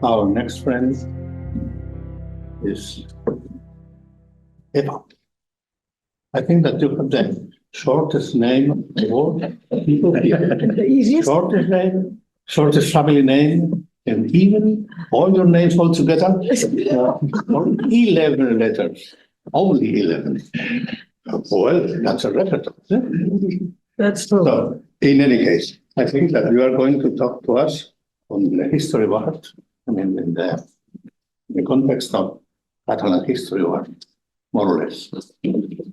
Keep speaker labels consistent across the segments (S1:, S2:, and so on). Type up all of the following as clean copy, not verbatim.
S1: Our next friend is Eva. I think that you have the shortest name of all people here.
S2: The easiest?
S1: Shortest name, shortest family name, and even all your names all together, 11 letters. Only 11. Well, that's a record.
S2: That's true.
S1: So, in any case, I think that you are going to talk to us on the history of art. I mean, in the context of Catalan history of art, more or less.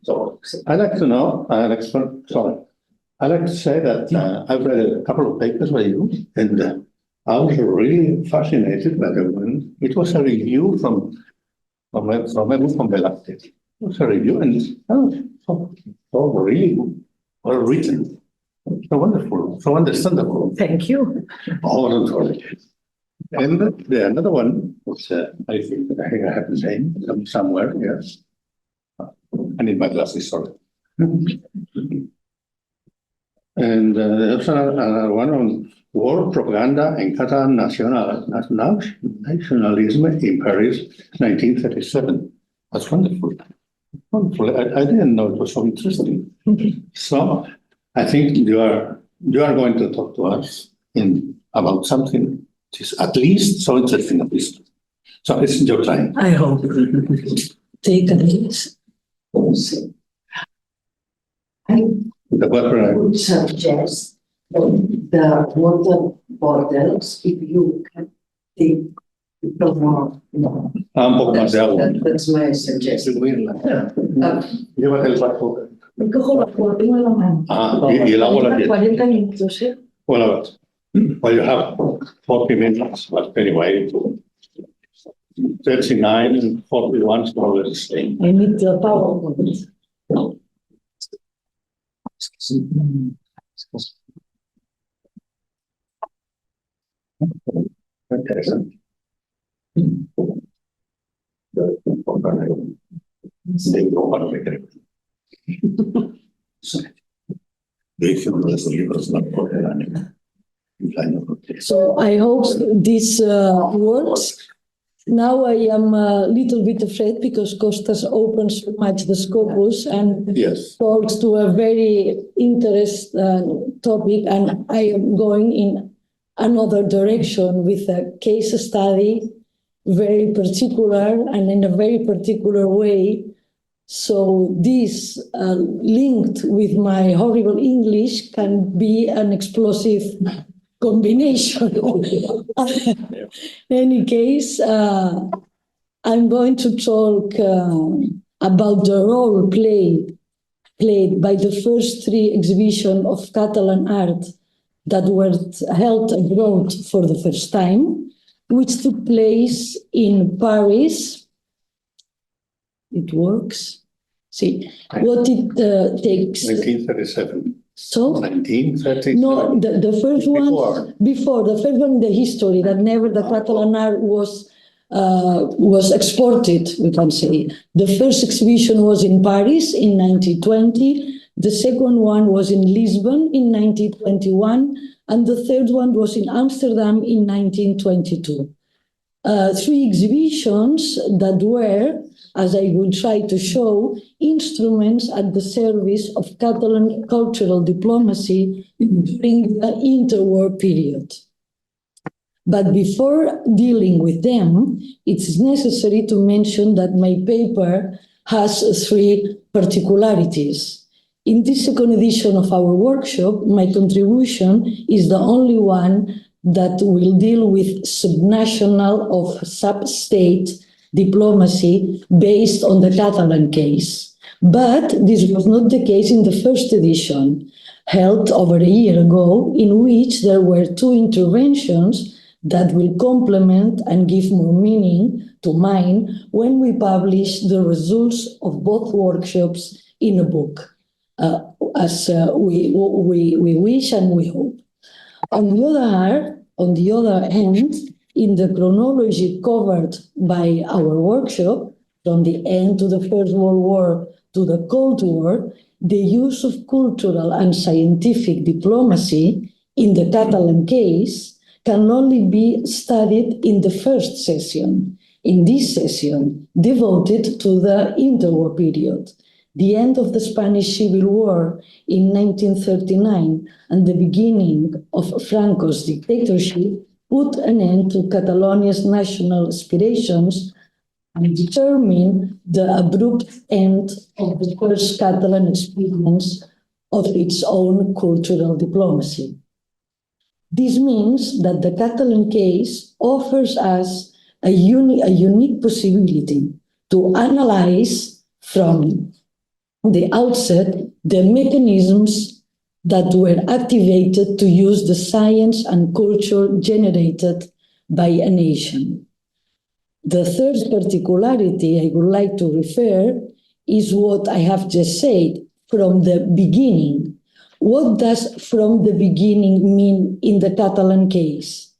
S1: So, I'd like to know, I'd like to say that I've read a couple of papers by you, and I was really fascinated by the one. It was a review from Velázquez. It was a review, and so really well written. So wonderful, so understandable.
S2: Thank you.
S1: Oh, don't worry. And the another one was, I think I have the name somewhere, yes. I need my glasses, sorry. And there's another one on war propaganda and Catalan nationalism in Paris, 1937. That's wonderful. Wonderful. I didn't know it was so interesting. So I think you are going to talk to us about something which is at least so interesting as history. So it's your time.
S2: I hope. Take a minute.
S3: I would suggest the water bottles, if you can take a little more. No.
S1: Un poco más de agua.
S3: That's my suggestion.
S1: Llévate el barco.
S2: Me cojo la agua, tengo en la mano.
S1: Y el agua la tienes.
S2: 40 minutos, ¿eh?
S1: Well, you have 40 minutes, but anyway, 39 and 41 is more or less the same.
S2: I need the power.
S1: Interesante.
S2: So I hope this works. Now I am a little bit afraid because Costas opens so much the Scopus and
S1: Yes.
S2: talks to a very interesting topic, and I am going in another direction with a case study, very particular and in a very particular way. So this linked with my horrible English can be an explosive combination. In any case, I'm going to talk about the role played by the first three exhibitions of Catalan art that were held abroad for the first time, which took place in Paris. It works. See, what it takes...
S1: 1937.
S2: So?
S1: 1937.
S2: No, the first one... Before. The first one in the history, that never the Catalan art was exported, we can say. The first exhibition was in Paris in 1920. The second one was in Lisbon in 1921. And the third one was in Amsterdam in 1922. Three exhibitions that were, as I will try to show, instruments at the service of Catalan cultural diplomacy during the interwar period. But before dealing with them, it's necessary to mention that my paper has three particularities. In this second edition of our workshop, my contribution is the only one that will deal with subnational or sub-state diplomacy based on the Catalan case. But this was not the case in the first edition, held over a year ago, in which there were two interventions that will complement and give more meaning to mine when we publish the results of both workshops in a book, as we wish and we hope. On the other hand, in the chronology covered by our workshop, from the end to the First World War to the Cold War, the use of cultural and scientific diplomacy in the Catalan case can only be studied in the first session. In this session, devoted to the interwar period, the end of the Spanish Civil War in 1939 and the beginning of Franco's dictatorship put an end to Catalonia's national aspirations and determined the abrupt end of the first Catalan experience of its own cultural diplomacy. This means that the Catalan case offers us a unique possibility to analyze from the outset the mechanisms that were activated to use the science and culture generated by a nation. The third particularity I would like to refer is what I have just said, from the beginning. What does from the beginning mean in the Catalan case?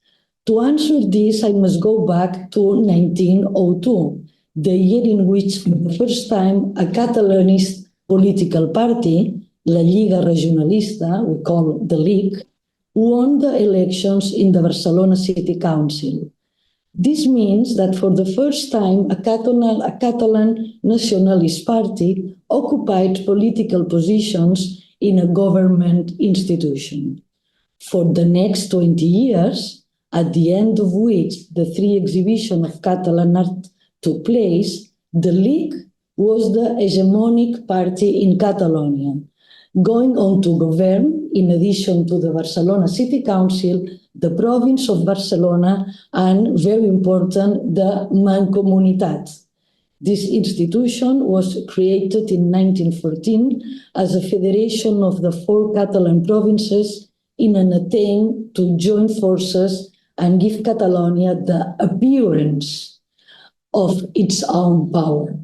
S2: To answer this, I must go back to 1902, the year in which, for the first time, a Catalanist political party, La Lliga Regionalista, we call the League, won the elections in the Barcelona City Council. This means that for the first time, a Catalan nationalist party occupied political positions in a government institution. For the next 20 years, at the end of which the 3 exhibitions of Catalan art took place, the League was the hegemonic party in Catalonia, going on to govern, in addition to the Barcelona City Council, the province of Barcelona, and, very important, the Mancomunitat. This institution was created in 1914 as a federation of the 4 Catalan provinces in an attempt to join forces and give Catalonia the appearance of its own power.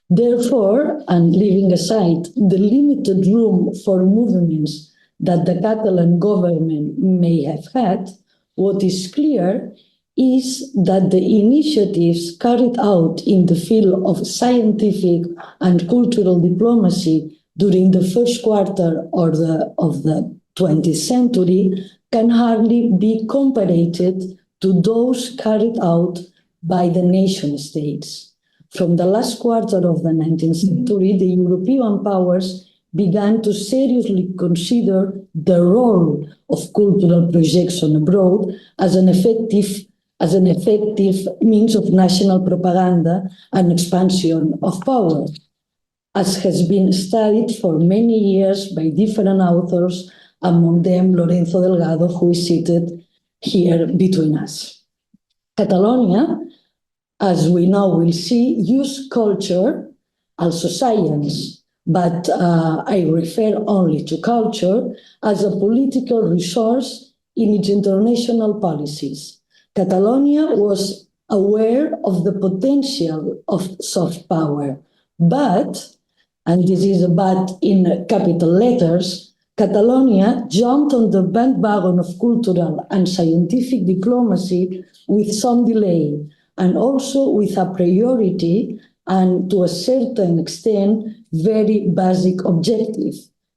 S2: Therefore, and leaving aside the limited room for movements that the Catalan government may have had, what is clear is that the initiatives carried out in the field of scientific and cultural diplomacy during the first quarter of the 20th century can hardly be compared to those carried out by the nation-states. From the last quarter of the 19th century, the European powers began to seriously consider the role of cultural projection abroad as an effective means of national propaganda and expansion of power, as has been studied for many years by different authors, among them Lorenzo Delgado, who is seated here between us. Catalonia, as we now will see, used culture, also science, but I refer only to culture, as a political resource in its international policies. Catalonia was aware of the potential of soft power, but, and this is a but in capital letters, Catalonia jumped on the bandwagon of cultural and scientific diplomacy with some delay, and also with a priority and, to a certain extent, very basic objective: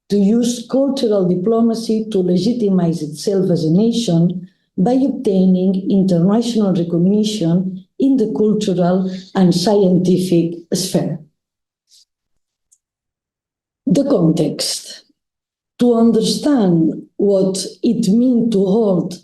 S2: to use cultural diplomacy to legitimize itself as a nation by obtaining international recognition in the cultural and scientific sphere. The context. To understand what it means to hold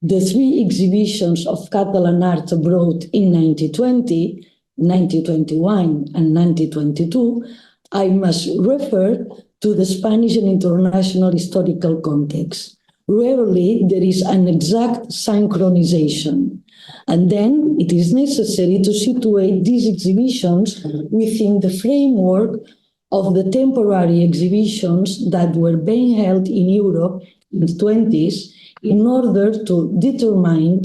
S2: the 3 exhibitions of Catalan art abroad in 1920, 1921, and 1922, I must refer to the Spanish and international historical context. Rarely there is an exact synchronization, and then it is necessary to situate these exhibitions within the framework of the temporary exhibitions that were being held in Europe in the 20s in order to determine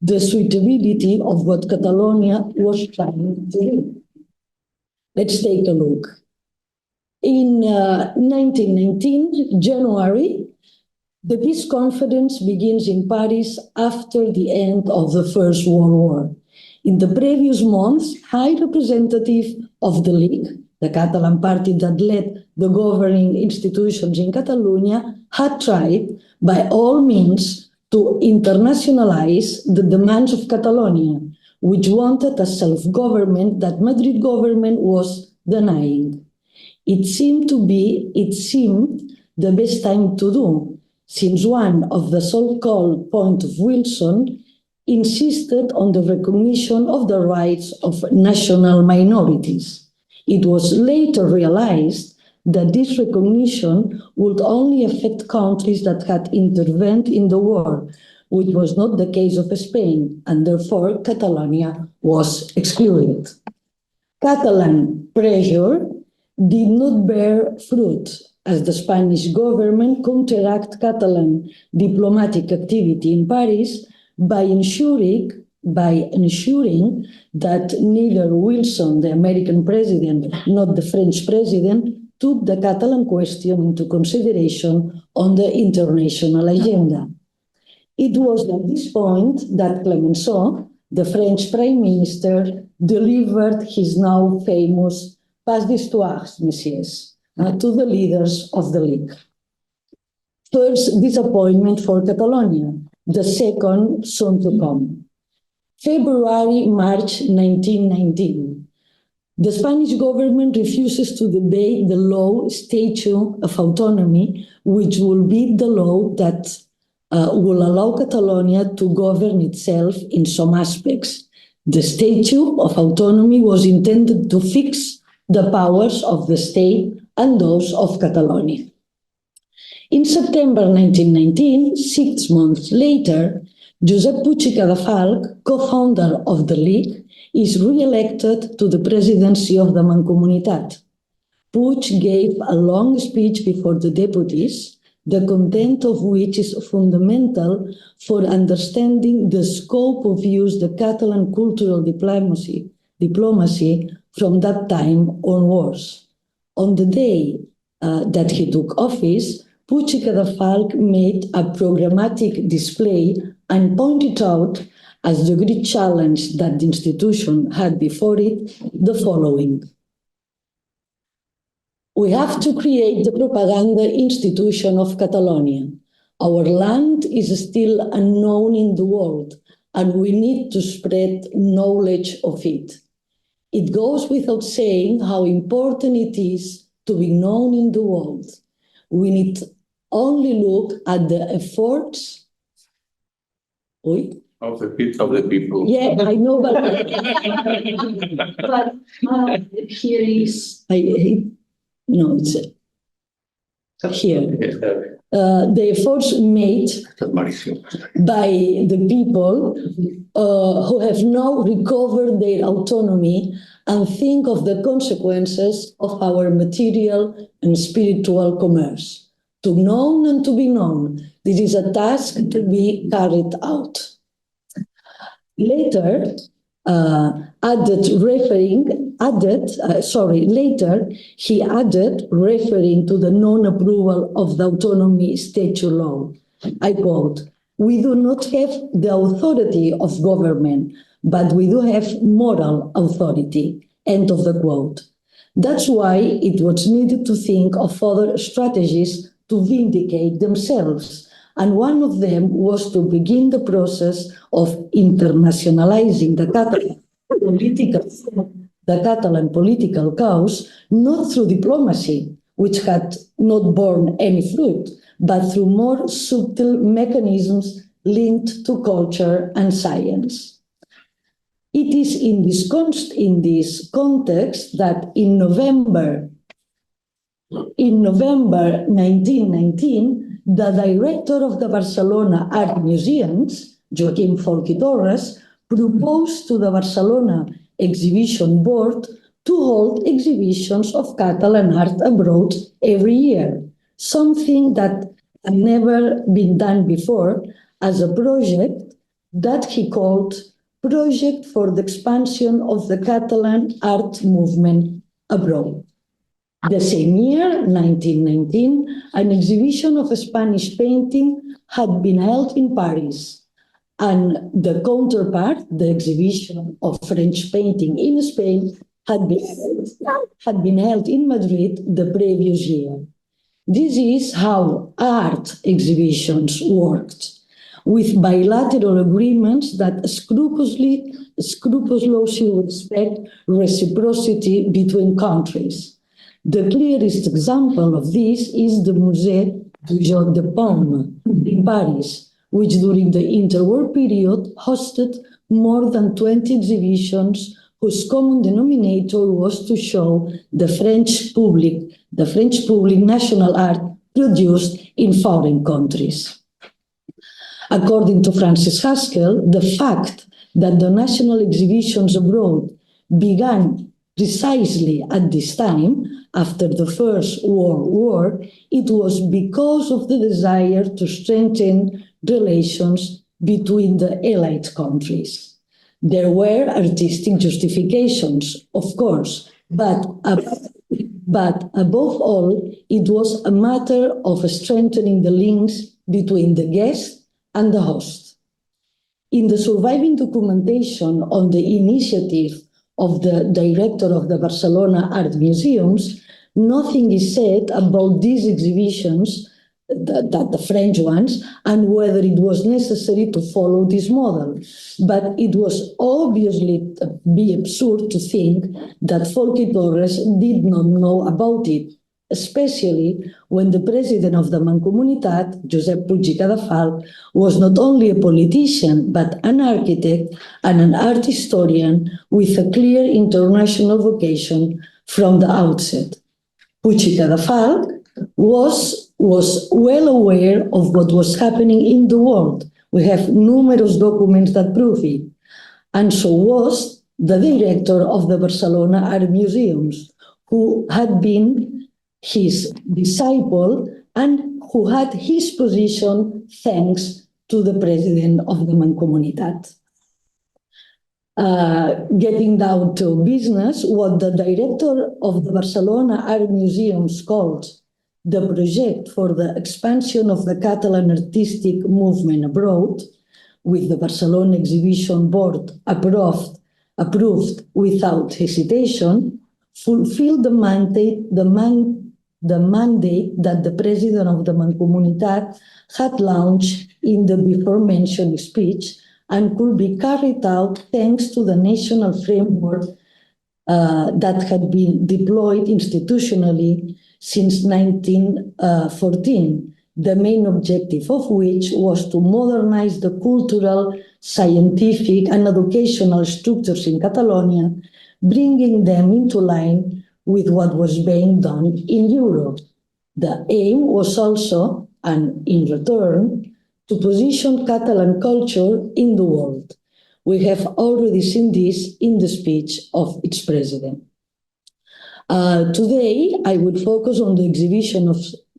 S2: the suitability of what Catalonia was trying to do. Let's take a look. In 1919, January, the peace conference begins in Paris after the end of the First World War. In the previous months, high representative of the League, the Catalan party that led the governing institutions in Catalonia, had tried by all means to internationalize the demands of Catalonia, which wanted a self-government that Madrid government was denying. It seemed the best time to do, since one of the so-called point of Wilson insisted on the recognition of the rights of national minorities. It was later realized that this recognition would only affect countries that had intervened in the war, which was not the case of Spain, and therefore Catalonia was excluded. Catalan pressure did not bear fruit, as the Spanish government counteracted Catalan diplomatic activity in Paris by ensuring that neither Wilson, the American president, nor the French president took the Catalan question into consideration on the international agenda. It was at this point that Clemenceau, the French prime minister, delivered his now famous Pas d'Histoire, Messieurs, to the leaders of the League. First disappointment for Catalonia, the second soon to come. February, March 1919. The Spanish government refuses to debate the law Statute of Autonomy, which will be the law that will allow Catalonia to govern itself in some aspects. The Statute of Autonomy was intended to fix the powers of the state and those of Catalonia. In September 1919, 6 months later, Josep Puig i Cadafalch, co-founder of the League, is re-elected to the presidency of the Mancomunitat. Puig gave a long speech before the deputies, the content of which is fundamental for understanding the scope of use the Catalan cultural diplomacy from that time onwards. On the day that he took office, Puig i Cadafalch made a programmatic display and pointed out as the great challenge that the institution had before it the following. We have to create the propaganda institution of Catalonia. Our land is still unknown in the world, and we need to spread knowledge of it. It goes without saying how important it is to be known in the world. We need only look at the efforts
S4: of the people.
S2: Yeah, I know, but here is no, it's here. The efforts made by the people who have now recovered their autonomy and think of the consequences of our material and spiritual commerce. To know and to be known, this is a task to be carried out. Later, he added, referring to the non-approval of the autonomy statute law, I quote, "We do not have the authority of government, but we do have moral authority," end of the quote. That's why it was needed to think of other strategies to vindicate themselves, and one of them was to begin the process of internationalizing the Catalan political cause, not through diplomacy, which had not borne any fruit, but through more subtle mechanisms linked to culture and science. It is in this context that in November 1919, the director of the Barcelona Art Museums, Joaquim Folch i Torres, proposed to the Barcelona Exhibition Board to hold exhibitions of Catalan art abroad every year, something that had never been done before, as a project that he called Project for the Expansion of the Catalan Art Movement Abroad. The same year, 1919, an exhibition of Spanish painting had been held in Paris, and the counterpart, the exhibition of French painting in Spain, had been held in Madrid the previous year. This is how art exhibitions worked, with bilateral agreements that scrupulously respect reciprocity between countries. The clearest example of this is the Musée du Jeu de Paume in Paris, which during the interwar period hosted more than 20 exhibitions whose common denominator was to show the French public national art produced in foreign countries. According to Francis Haskell, the fact that the national exhibitions abroad began precisely at this time, after the First World War, it was because of the desire to strengthen relations between the Allied countries. There were artistic justifications, of course, but above all, it was a matter of strengthening the links between the guest and the host. In the surviving documentation on the initiative of the director of the Barcelona Art Museums, nothing is said about these exhibitions, the French ones, and whether it was necessary to follow this model. But it was obviously be absurd to think that Folke Torres did not know about it, especially when the president of the Mancomunitat, Josep Puig i Cadafalch, was not only a politician, but an architect and an art historian with a clear international vocation from the outset. Puig i Cadafalch was well aware of what was happening in the world. We have numerous documents that prove it. And so was the director of the Barcelona Art Museums, who had been his disciple and who had his position thanks to the president of the Mancomunitat. Getting down to business, what the director of the Barcelona Art Museums called the project for the expansion of the Catalan artistic movement abroad, with the Barcelona Exhibition Board approved without hesitation, fulfilled the mandate that the president of the Mancomunitat had launched in the before-mentioned speech and could be carried out thanks to the national framework that had been deployed institutionally since 1914, the main objective of which was to modernize the cultural, scientific, and educational structures in Catalonia, bringing them into line with what was being done in Europe. The aim was also, and in return, to position Catalan culture in the world. We have already seen this in the speech of its president. Today, I will focus on the exhibition of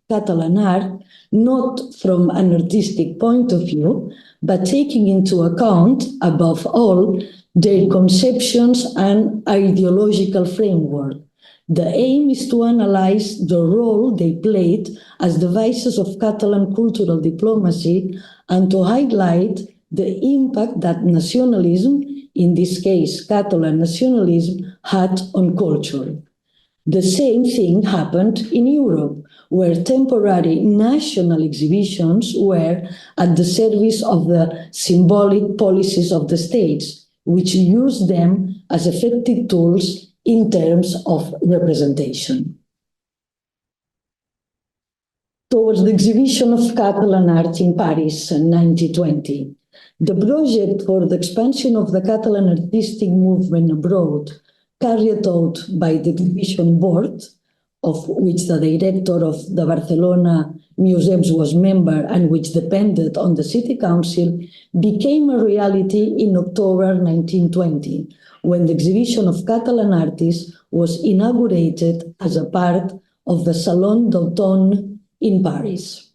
S2: Catalan art, not from an artistic point of view, but taking into account, above all, their conceptions and ideological framework. The aim is to analyze the role they played as devices of Catalan cultural diplomacy and to highlight the impact that nationalism, in this case Catalan nationalism, had on culture. The same thing happened in Europe, where temporary national exhibitions were at the service of the symbolic policies of the states, which used them as effective tools in terms of representation. Towards the exhibition of Catalan art in Paris in 1920, the project for the expansion of the Catalan artistic movement abroad, carried out by the exhibition board, of which the director of the Barcelona Museums was member and which depended on the city council, became a reality in October 1920, when the exhibition of Catalan artists was inaugurated as a part of the Salon d'automne in Paris.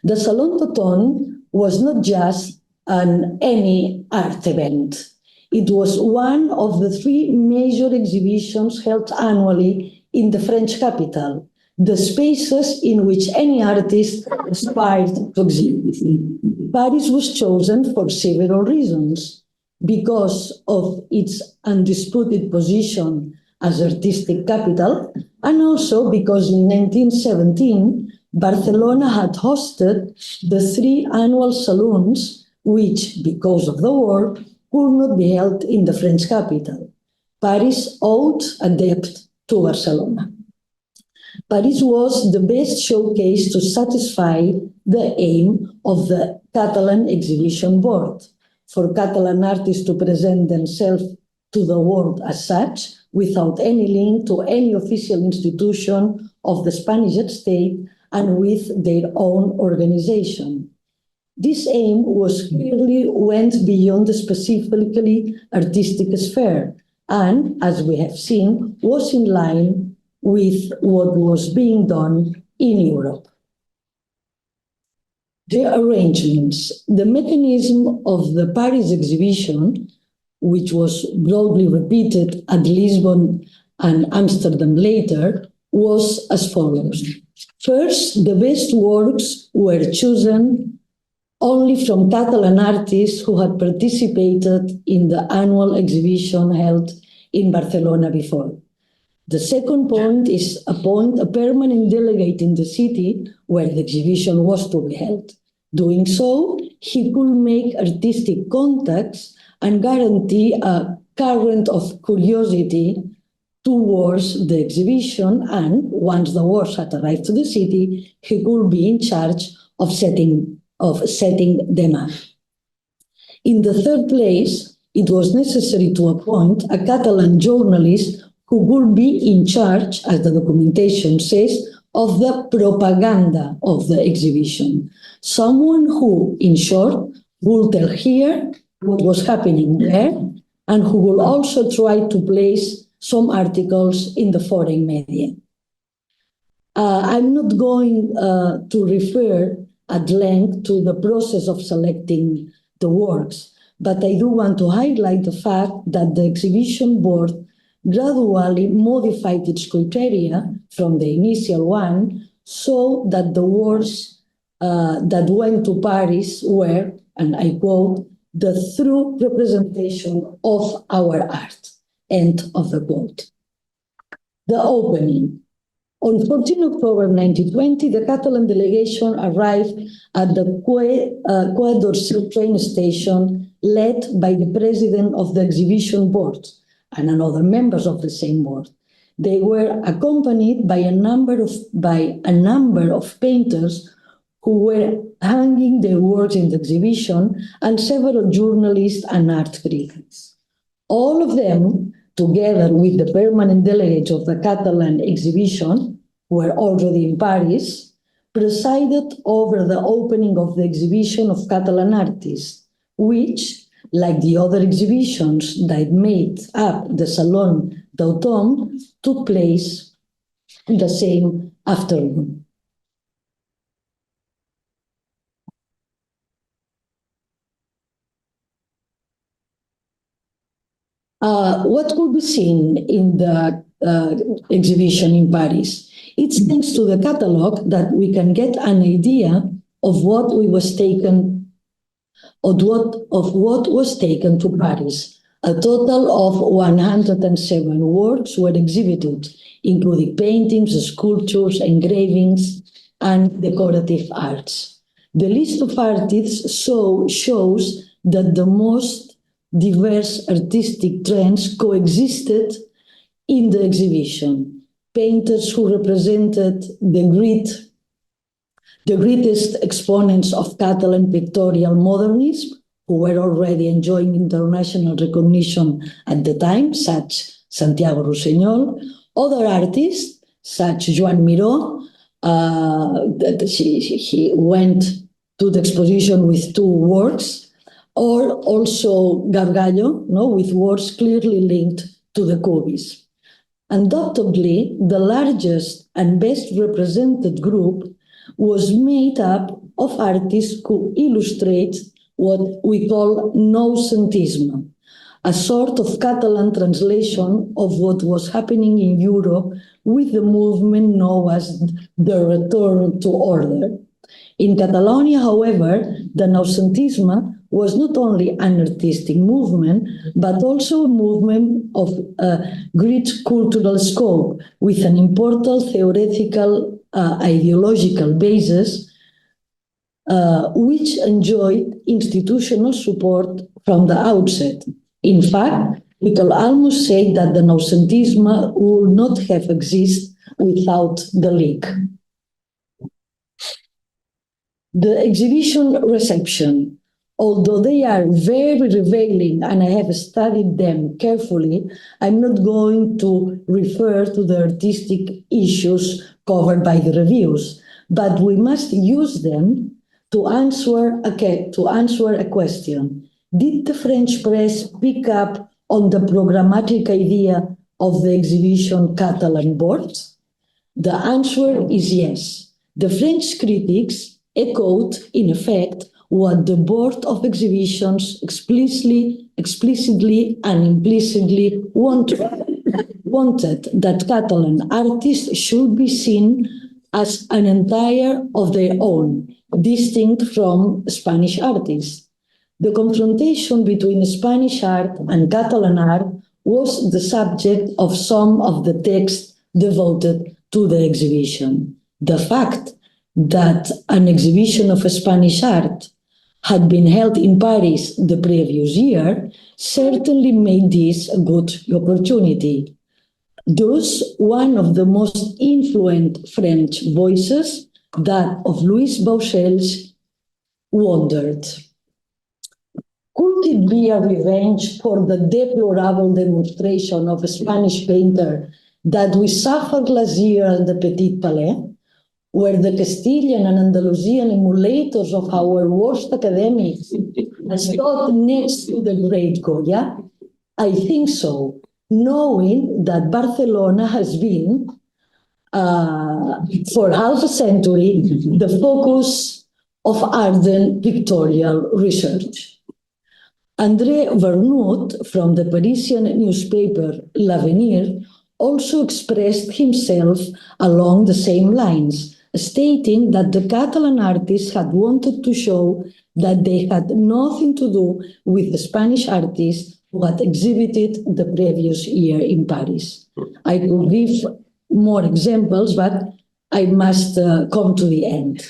S2: The Salon d'Automne was not just any art event. It was one of the three major exhibitions held annually in the French capital, the spaces in which any artist aspired to exhibit. Paris was chosen for several reasons, because of its undisputed position as artistic capital, and also because in 1917, Barcelona had hosted the three annual salons, which, because of the war, could not be held in the French capital. Paris owed a debt to Barcelona. Paris was the best showcase to satisfy the aim of the Catalan Exhibition Board, for Catalan artists to present themselves to the world as such, without any link to any official institution of the Spanish state and with their own organization. This aim was clearly went beyond the specifically artistic sphere, and, as we have seen, was in line with what was being done in Europe. The arrangements, the mechanism of the Paris exhibition, which was broadly repeated at Lisbon and Amsterdam later, was as follows. First, the best works were chosen only from Catalan artists who had participated in the annual exhibition held in Barcelona before. The second point is appoint a permanent delegate in the city where the exhibition was to be held. Doing so, he could make artistic contacts and guarantee a current of curiosity towards the exhibition, and once the works had arrived to the city, he could be in charge of setting them up. In the third place, it was necessary to appoint a Catalan journalist who would be in charge, as the documentation says, of the propaganda of the exhibition. Someone who, in short, will tell here what was happening there, and who will also try to place some articles in the foreign media. I'm not going to refer at length to the process of selecting the works, but I do want to highlight the fact that the exhibition board gradually modified its criteria from the initial one so that the works that went to Paris were, and I quote, the true representation of our art, end of the quote. The opening. On 14 October 1920, the Catalan delegation arrived at the Quai d'Orsay train station, led by the president of the exhibition board and another members of the same board. They were accompanied by a number of painters who were hanging their works in the exhibition, and several journalists and art critics. All of them, together with the permanent delegates of the Catalan exhibition, who were already in Paris, presided over the opening of the exhibition of Catalan artists, which, like the other exhibitions that made up the Salon d'Automne, took place the same afternoon. What could be seen in the exhibition in Paris? It's thanks to the catalog that we can get an idea of what was taken to Paris. A total of 107 works were exhibited, including paintings, sculptures, engravings, and decorative arts. The list of artists shows that the most diverse artistic trends coexisted in the exhibition. Painters who represented the greatest exponents of Catalan pictorial modernism, who were already enjoying international recognition at the time, such Santiago Rossinyol. Other artists, such Joan Miró, he went to the exposition with 2 works, or also Gargallo, with works clearly linked to the Cubism. Undoubtedly, the largest and best represented group was made up of artists who illustrate what we call noucentisme, a sort of Catalan translation of what was happening in Europe with the movement known as the return to order. In Catalonia, however, the noucentisme was not only an artistic movement, but also a movement of great cultural scope with an important theoretical ideological basis, which enjoyed institutional support from the outset. In fact, we can almost say that the noucentisme would not have existed without the League. The exhibition reception, although they are very revealing and I have studied them carefully, I'm not going to refer to the artistic issues covered by the reviews, but we must use them to answer a question. Did the French press pick up on the programmatic idea of the exhibition Catalan board? The answer is yes. The French critics echoed, in effect, what the Board of Exhibitions explicitly and implicitly wanted that Catalan artists should be seen as an entire of their own, distinct from Spanish artists. The confrontation between Spanish art and Catalan art was the subject of some of the texts devoted to the exhibition. The fact that an exhibition of Spanish art had been held in Paris the previous year certainly made this a good opportunity. Thus, one of the most influential French voices, that of Louis Bauchel's, wondered, could it be a revenge for the deplorable demonstration of a Spanish painter that we suffered last year at the Petit Palais, where the Castilian and Andalusian emulators of our worst academics stood next to the great Goya? I think so, knowing that Barcelona has been, for half a century, the focus of ardent pictorial research. André Vernout, from the Parisian newspaper L'Avenir, also expressed himself along the same lines, stating that the Catalan artists had wanted to show that they had nothing to do with the Spanish artists who had exhibited the previous year in Paris. I could give more examples, but I must come to the end.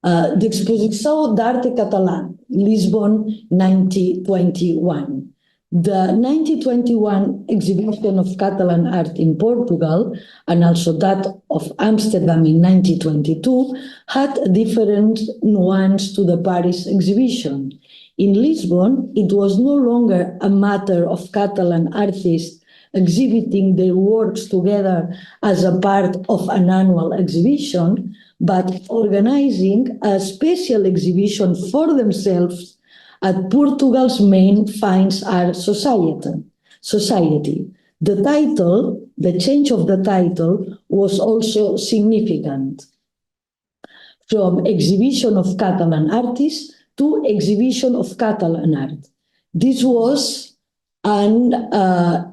S2: The Exposició d'Arte Catalán, Lisbon, 1921. The 1921 exhibition of Catalan art in Portugal, and also that of Amsterdam in 1922, had a different nuance to the Paris exhibition. In Lisbon, it was no longer a matter of Catalan artists exhibiting their works together as a part of an annual exhibition, but organizing a special exhibition for themselves at Portugal's main fine art society. The title, the change of the title, was also significant. From Exhibition of Catalan Artists to Exhibition of Catalan Art. This was an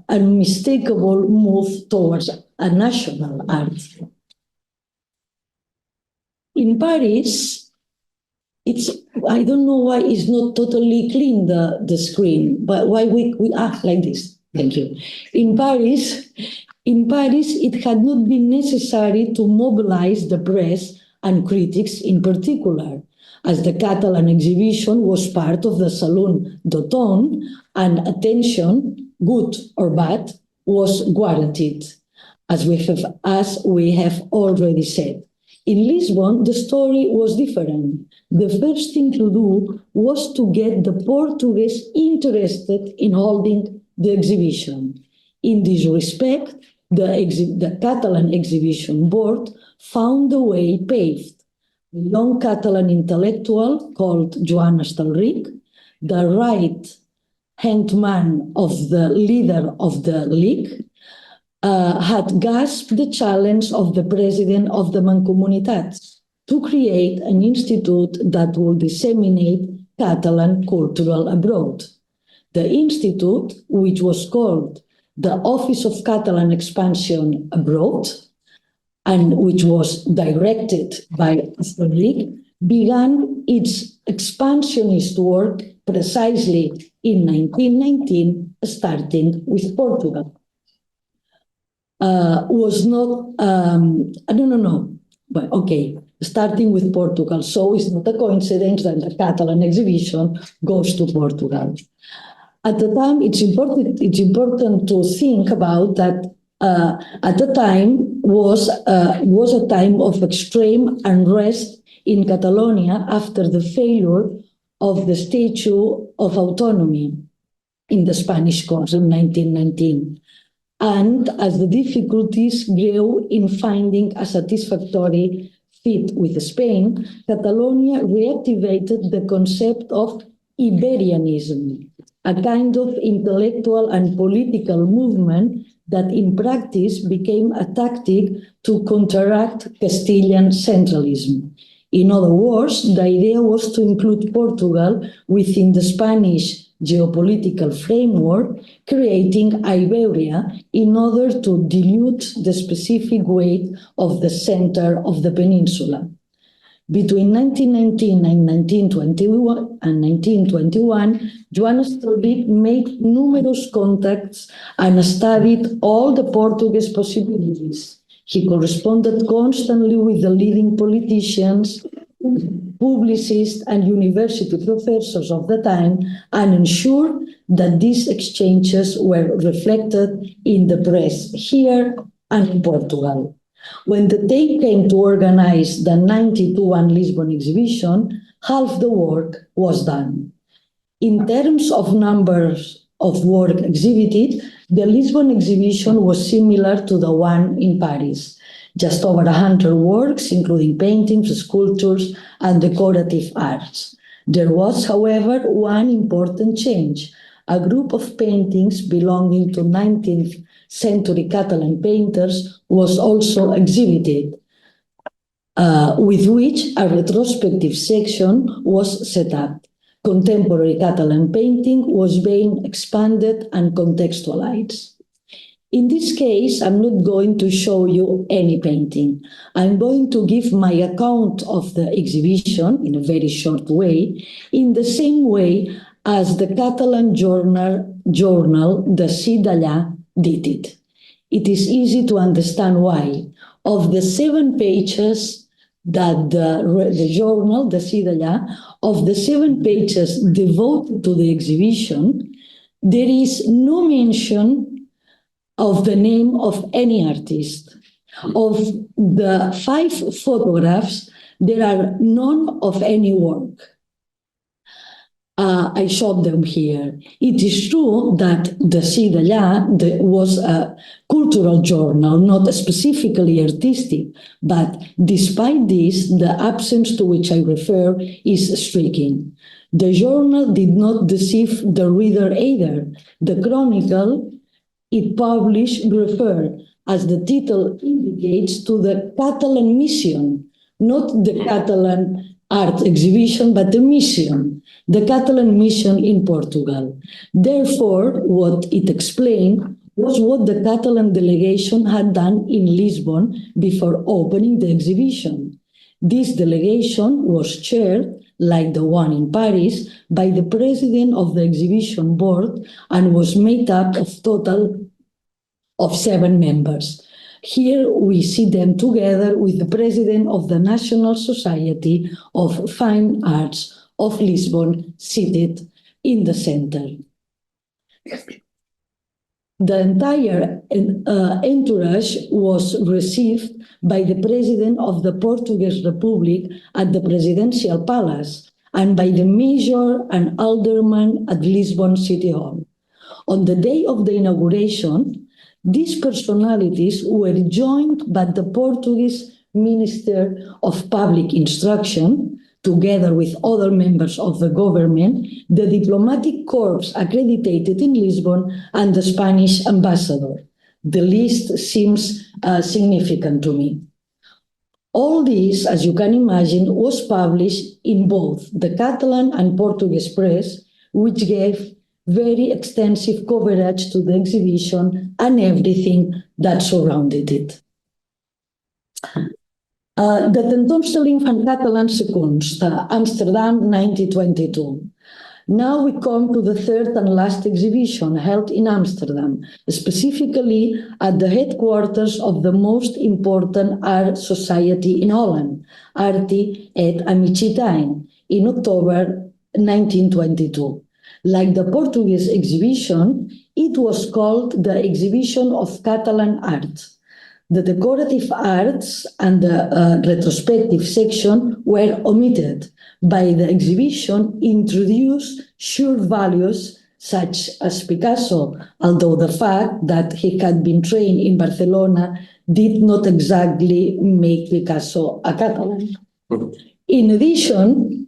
S2: unmistakable move towards a national art. In Paris, I don't know why it's not totally clean, the screen, but why we act like this. Thank you. In Paris, it had not been necessary to mobilize the press and critics in particular, as the Catalan exhibition was part of the Salon d'Automne and attention, good or bad, was guaranteed, as we have already said. In Lisbon, the story was different. The first thing to do was to get the Portuguese interested in holding the exhibition. In this respect, the Catalan Exhibition Board found the way paved. A young Catalan intellectual called Joan Estalric, the right-hand man of the leader of the League, had grasped the challenge of the president of the Mancomunitat to create an institute that will disseminate Catalan cultural abroad. The institute, which was called the Office of Catalan Expansion Abroad, and which was directed by Fabra, began its expansionist work precisely in 1919, starting with Portugal. Starting with Portugal. So it's not a coincidence that the Catalan exhibition goes to Portugal. At the time, it's important to think about that. At the time was a time of extreme unrest in Catalonia after the failure of the Statue of Autonomy in the Spanish cause in 1919. And as the difficulties grew in finding a satisfactory fit with Spain, Catalonia reactivated the concept of Iberianism, a kind of intellectual and political movement that in practice became a tactic to counteract Castilian centralism. In other words, the idea was to include Portugal within the Spanish geopolitical framework, creating Iberia in order to dilute the specific weight of the center of the peninsula. Between 1919 and 1921, Joan Estelvich made numerous contacts and studied all the Portuguese possibilities. He corresponded constantly with the leading politicians, publicists, and university professors of the time, and ensured that these exchanges were reflected in the press here and in Portugal. When the day came to organize the 1921 Lisbon exhibition, half the work was done. In terms of numbers of work exhibited, the Lisbon exhibition was similar to the one in Paris. Just over 100 works, including paintings, sculptures, and decorative arts. There was, however, one important change. A group of paintings belonging to 19th century Catalan painters was also exhibited, with which a retrospective section was set up. Contemporary Catalan painting was being expanded and contextualized. In this case, I'm not going to show you any painting. I'm going to give my account of the exhibition in a very short way, in the same way as the Catalan journal D'ací d'allà did it. It is easy to understand why. Of the 7 pages that the journal D'ací d'allà, of the 7 pages devoted to the exhibition, there is no mention of the name of any artist. Of the 5 photographs, there are none of any work. I showed them here. It is true that D'ací d'allà was a cultural journal, not specifically artistic, but despite this, the absence to which I refer is striking. The journal did not deceive the reader either. The chronicle it published referred, as the title indicates, to the Catalan mission, not the Catalan art exhibition, but the mission, the Catalan mission in Portugal. Therefore, what it explained was what the Catalan delegation had done in Lisbon before opening the exhibition. This delegation was chaired, like the one in Paris, by the president of the exhibition board and was made up of total of 7 members. Here we see them together with the president of the National Society of Fine Arts of Lisbon seated in the center. The entire entourage was received by the president of the Portuguese Republic at the Presidential Palace and by the mayor and alderman at Lisbon City Hall. On the day of the inauguration, these personalities were joined by the Portuguese Minister of Public Instruction, together with other members of the government, the diplomatic corps accredited in Lisbon, and the Spanish ambassador. the list seems significant to me. All this, as you can imagine, was published in both the Catalan and Portuguese press, which gave very extensive coverage to the exhibition and everything that surrounded it. De tentoonstelling van Catalanse kunst, Amsterdam 1922. Now we come to the third and last exhibition held in Amsterdam, specifically at the headquarters of the most important art society in Holland, Arte et Amicitia, in October 1922. Like the Portuguese exhibition, it was called the Exhibition of Catalan Art. The decorative arts and the retrospective section were omitted. By the exhibition, introduced sure values such as Picasso, although the fact that he had been trained in Barcelona did not exactly make Picasso a Catalan. In addition,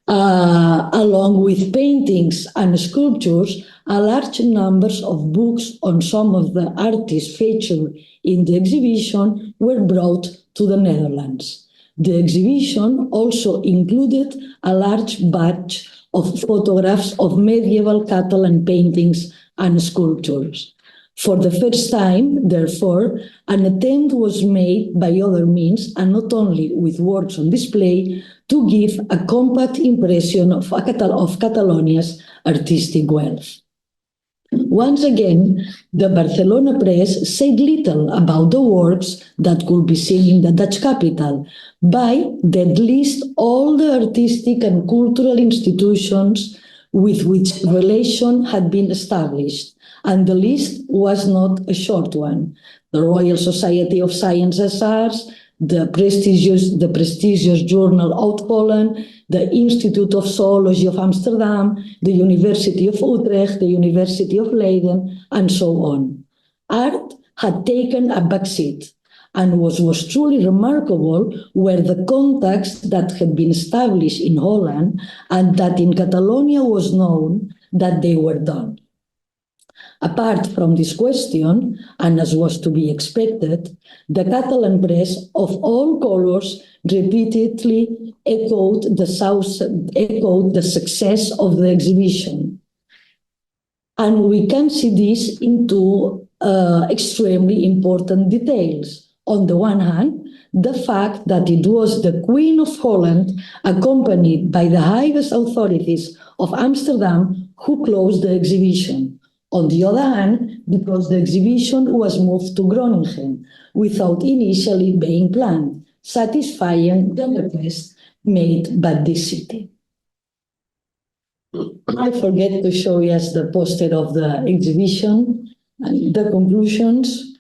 S2: along with paintings and sculptures, a large number of books on some of the artists featured in the exhibition were brought to the Netherlands. The exhibition also included a large batch of photographs of medieval Catalan paintings and sculptures. For the first time, therefore, an attempt was made by other means, and not only with works on display, to give a compact impression of Catalonia's artistic wealth. Once again, the Barcelona press said little about the works that could be seen in the Dutch capital, by that list all the artistic and cultural institutions with which relation had been established, and the list was not a short one. The Royal Society of Sciences and Arts, the prestigious journal Oud Holland, the Institute of Zoology of Amsterdam, the University of Utrecht, the University of Leiden, and so on. Art had taken a backseat, and what was truly remarkable were the contacts that had been established in Holland and that in Catalonia was known that they were done. Apart from this question, and as was to be expected, the Catalan press of all colors repeatedly echoed the success of the exhibition. And we can see this in two extremely important details. On the one hand, the fact that it was the Queen of Holland, accompanied by the highest authorities of Amsterdam, who closed the exhibition. On the other hand, because the exhibition was moved to Groningen without initially being planned, satisfying the request made by this city. I forget to show you the poster of the exhibition and the conclusions.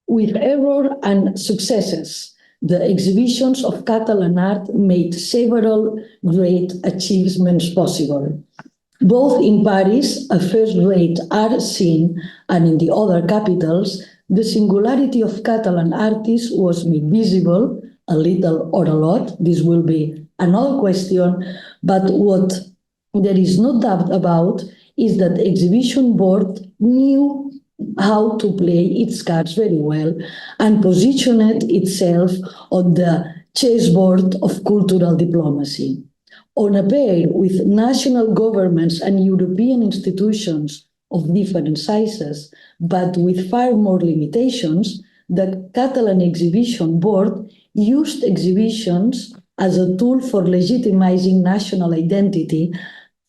S2: With error and successes, the exhibitions of Catalan art made several great achievements possible. Both in Paris, a first-rate art scene, and in the other capitals, the singularity of Catalan artists was made visible, a little or a lot. This will be another question, but what there is no doubt about is that the exhibition board knew how to play its cards very well and positioned itself on the chessboard of cultural diplomacy. On a pair with national governments and European institutions of different sizes, but with far more limitations, the Catalan Exhibition Board used exhibitions as a tool for legitimizing national identity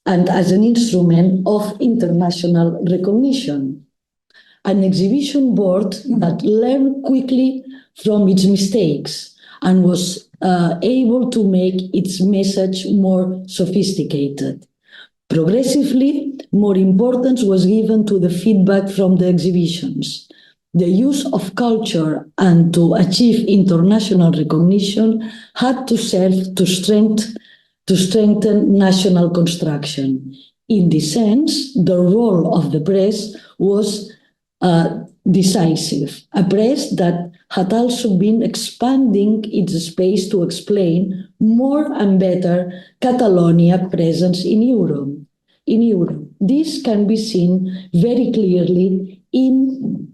S2: and as an instrument of international recognition. An exhibition board that learned quickly from its mistakes and was able to make its message more sophisticated. Progressively, more importance was given to the feedback from the exhibitions. The use of culture and to achieve international recognition had to serve to strengthen national construction. In this sense, the role of the press was decisive, a press that had also been expanding its space to explain more and better Catalonia presence in Europe. This can be seen very clearly in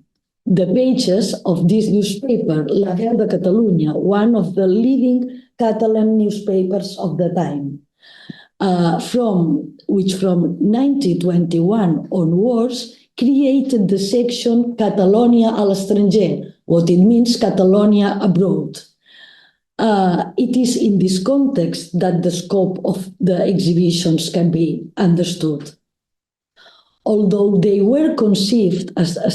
S2: the pages of this newspaper, La Guerra de Catalunya, one of the leading Catalan newspapers of the time, from 1921 onwards created the section Catalonia a l'estranger, what it means Catalonia abroad. It is in this context that the scope of the exhibitions can be understood. Although they were conceived as a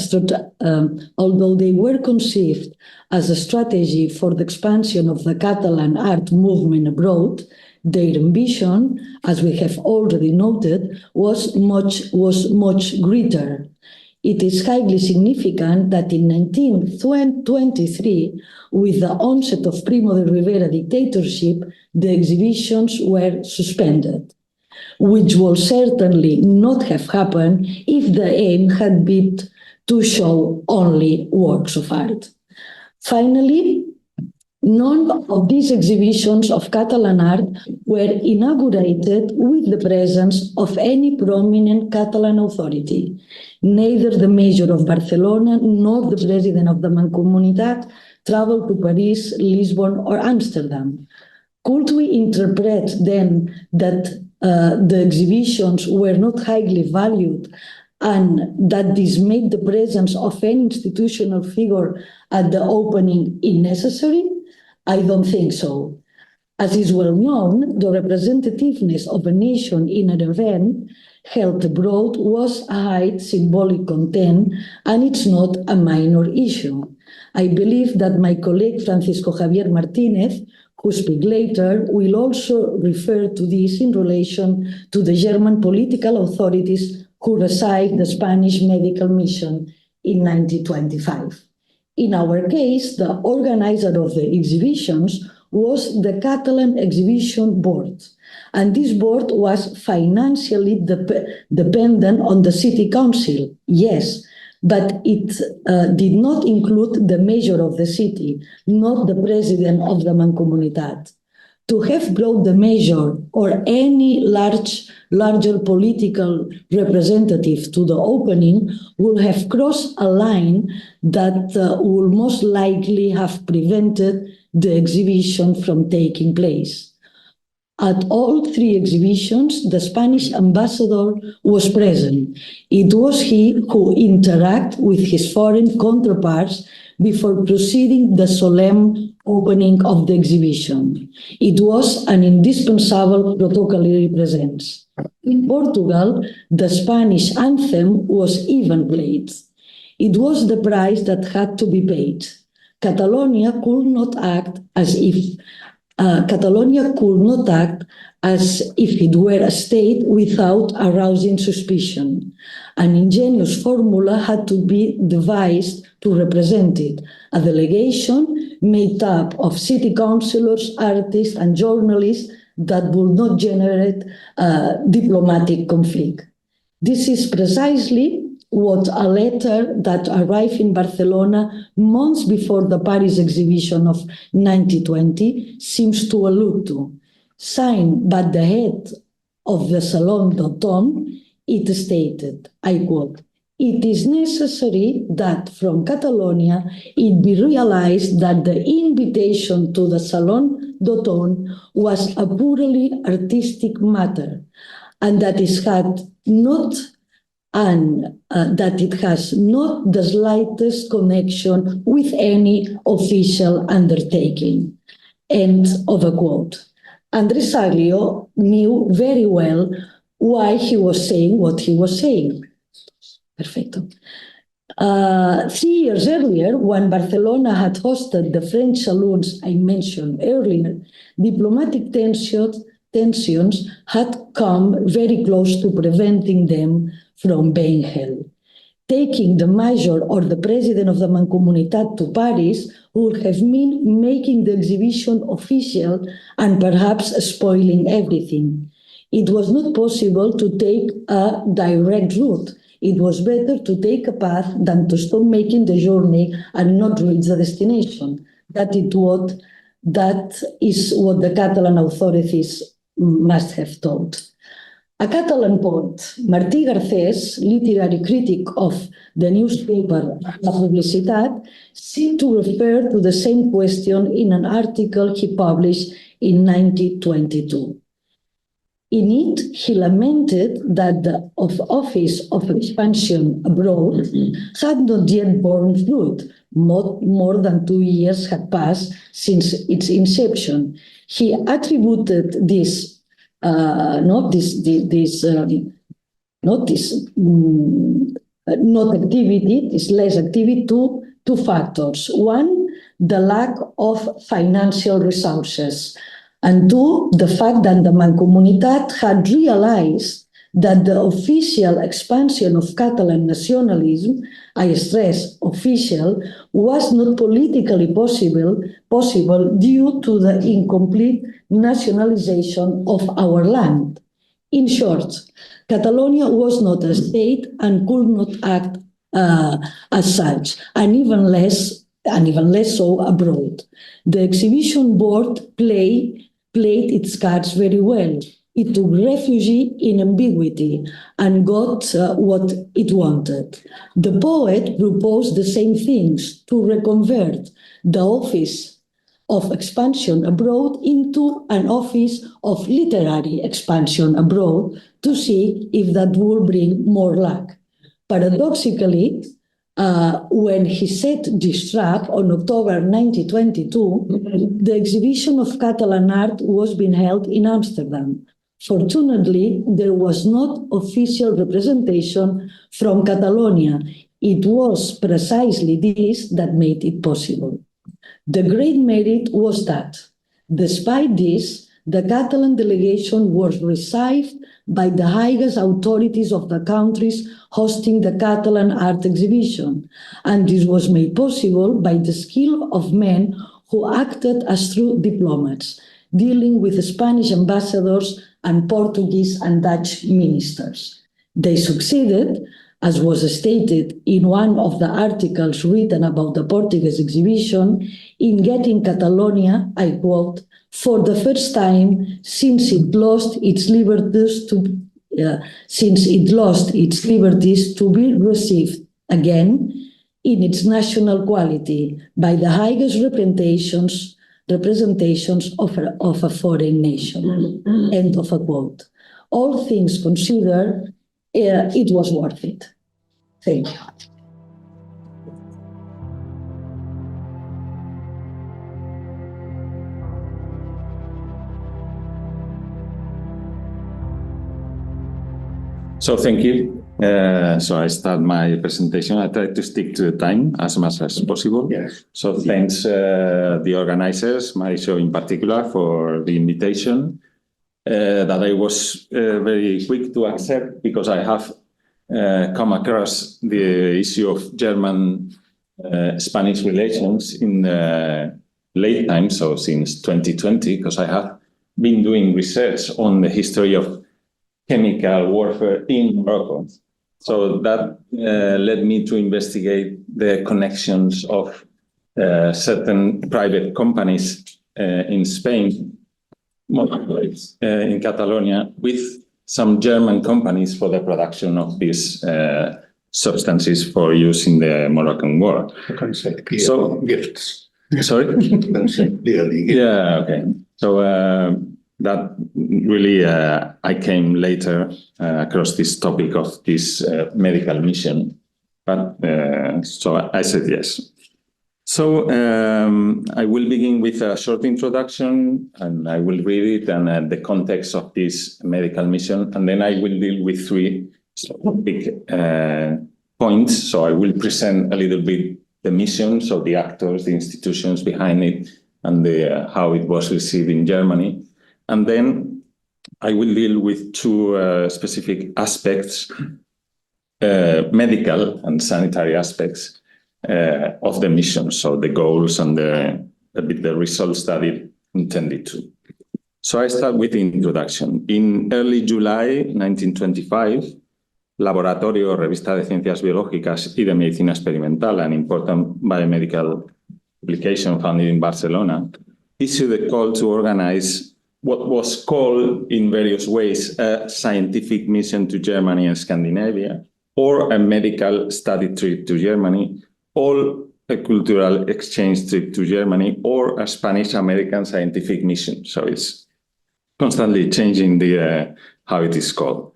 S2: strategy for the expansion of the Catalan art movement abroad, their ambition, as we have already noted, was much greater. It is highly significant that in 1923, with the onset of Primo de Rivera dictatorship, the exhibitions were suspended, which would certainly not have happened if the aim had been to show only works of art. Finally, none of these exhibitions of Catalan art were inaugurated with the presence of any prominent Catalan authority. Neither the mayor of Barcelona nor the president of the Mancomunitat traveled to Paris, Lisbon, or Amsterdam. Could we interpret then that the exhibitions were not highly valued and that this made the presence of any institutional figure at the opening unnecessary? I don't think so. As is well known, the representativeness of a nation in an event held abroad was a high symbolic content, and it's not a minor issue. I believe that my colleague Francisco Javier Martínez, who speak later, will also refer to this in relation to the German political authorities who received the Spanish medical mission in 1925. In our case, the organizer of the exhibitions was the Catalan Exhibition Board, and this board was financially dependent on the city council, yes, but it did not include the mayor of the city, not the president of the Mancomunitat. To have brought the mayor or any larger political representative to the opening would have crossed a line that would most likely have prevented the exhibition from taking place. At all three exhibitions, the Spanish ambassador was present. It was he who interacted with his foreign counterparts before proceeding the solemn opening of the exhibition. It was an indispensable protocol presence. In Portugal, the Spanish anthem was even played. It was the price that had to be paid. Catalonia could not act as if it were a state without arousing suspicion. An ingenious formula had to be devised to represent it, a delegation made up of city councillors, artists, and journalists that would not generate diplomatic conflict. This is precisely what a letter that arrived in Barcelona months before the Paris exhibition of 1920 seems to allude to. Signed by the head of the Salon d'Automne, it stated, I quote, "It is necessary that from Catalonia it be realized that the invitation to the Salon d'Automne was a purely artistic matter, and that it has not the slightest connection with any official undertaking." End of a quote. André Saglio knew very well why he was saying what he was saying. Perfecto. 3 years earlier, when Barcelona had hosted the French saloons I mentioned earlier, diplomatic tensions had come very close to preventing them from being held. Taking the mayor or the president of the Mancomunitat to Paris would have meant making the exhibition official and perhaps spoiling everything. It was not possible to take a direct route. It was better to take a path than to stop making the journey and not reach the destination. That is what That is what the Catalan authorities must have thought. A Catalan poet, Martí Garcés, literary critic of the newspaper La Publicitat, seemed to refer to the same question in an article he published in 1922. In it, he lamented that the office of expansion abroad had not yet borne fruit. More than 2 years had passed since its inception. He attributed this not activity, this less activity, to two factors. One, the lack of financial resources, and two, the fact that the Mancomunitat had realized that the official expansion of Catalan nationalism, I stress official, was not politically possible due to the incomplete nationalization of our land. In short, Catalonia was not a state and could not act as such, and even less so abroad. The exhibition board played its cards very well. It took refuge in ambiguity and got what it wanted. The poet proposed the same things, to reconvert the office of expansion abroad into an office of literary expansion abroad, to see if that would bring more luck. Paradoxically, when he set this trap on October 1922, the exhibition of Catalan art was being held in Amsterdam. Fortunately, there was not official representation from Catalonia. It was precisely this that made it possible. The great merit was that, despite this, the Catalan delegation was received by the highest authorities of the countries hosting the Catalan art exhibition, and this was made possible by the skill of men who acted as true diplomats, dealing with Spanish ambassadors and Portuguese and Dutch ministers. They succeeded, as was stated in one of the articles written about the Portuguese exhibition, in getting Catalonia, I quote, for the first time since it lost its liberties to be received again in its national quality by the highest representations of a foreign nation. End of a quote. All things considered, it was worth it. Thank you.
S4: So thank you. So I start my presentation. I try to stick to the time as much as possible.
S1: Yes.
S4: So thanks the organizers, Marisol in particular, for the invitation that I was very quick to accept, because I have come across the issue of German-Spanish relations in late time, so since 2020, because I have been doing research on the history of chemical warfare in Morocco. So that led me to investigate the connections of certain private companies in Spain, in Catalonia, with some German companies for the production of these substances for use in the Moroccan War.
S1: You can say clearly
S4: So-
S1: gifts.
S4: Sorry?
S1: You can say clearly gifts.
S4: Yeah, okay. So that really, I came later across this topic of this medical mission. But so I said yes. So I will begin with a short introduction, and I will read it and the context of this medical mission, and then I will deal with three big points. So I will present a little bit the mission, so the actors, the institutions behind it, and how it was received in Germany. And then I will deal with two specific aspects, medical and sanitary aspects of the mission, so the goals and the results that it intended to. So I start with the introduction. In early July 1925, Laboratorio Revista de Ciencias Biológicas y de Medicina Experimental, an important biomedical publication founded in Barcelona, issued a call to organize what was called in various ways a scientific mission to Germany and Scandinavia, or a medical study trip to Germany, or a cultural exchange trip to Germany, or a Spanish-American scientific mission. So it's constantly changing how it is called.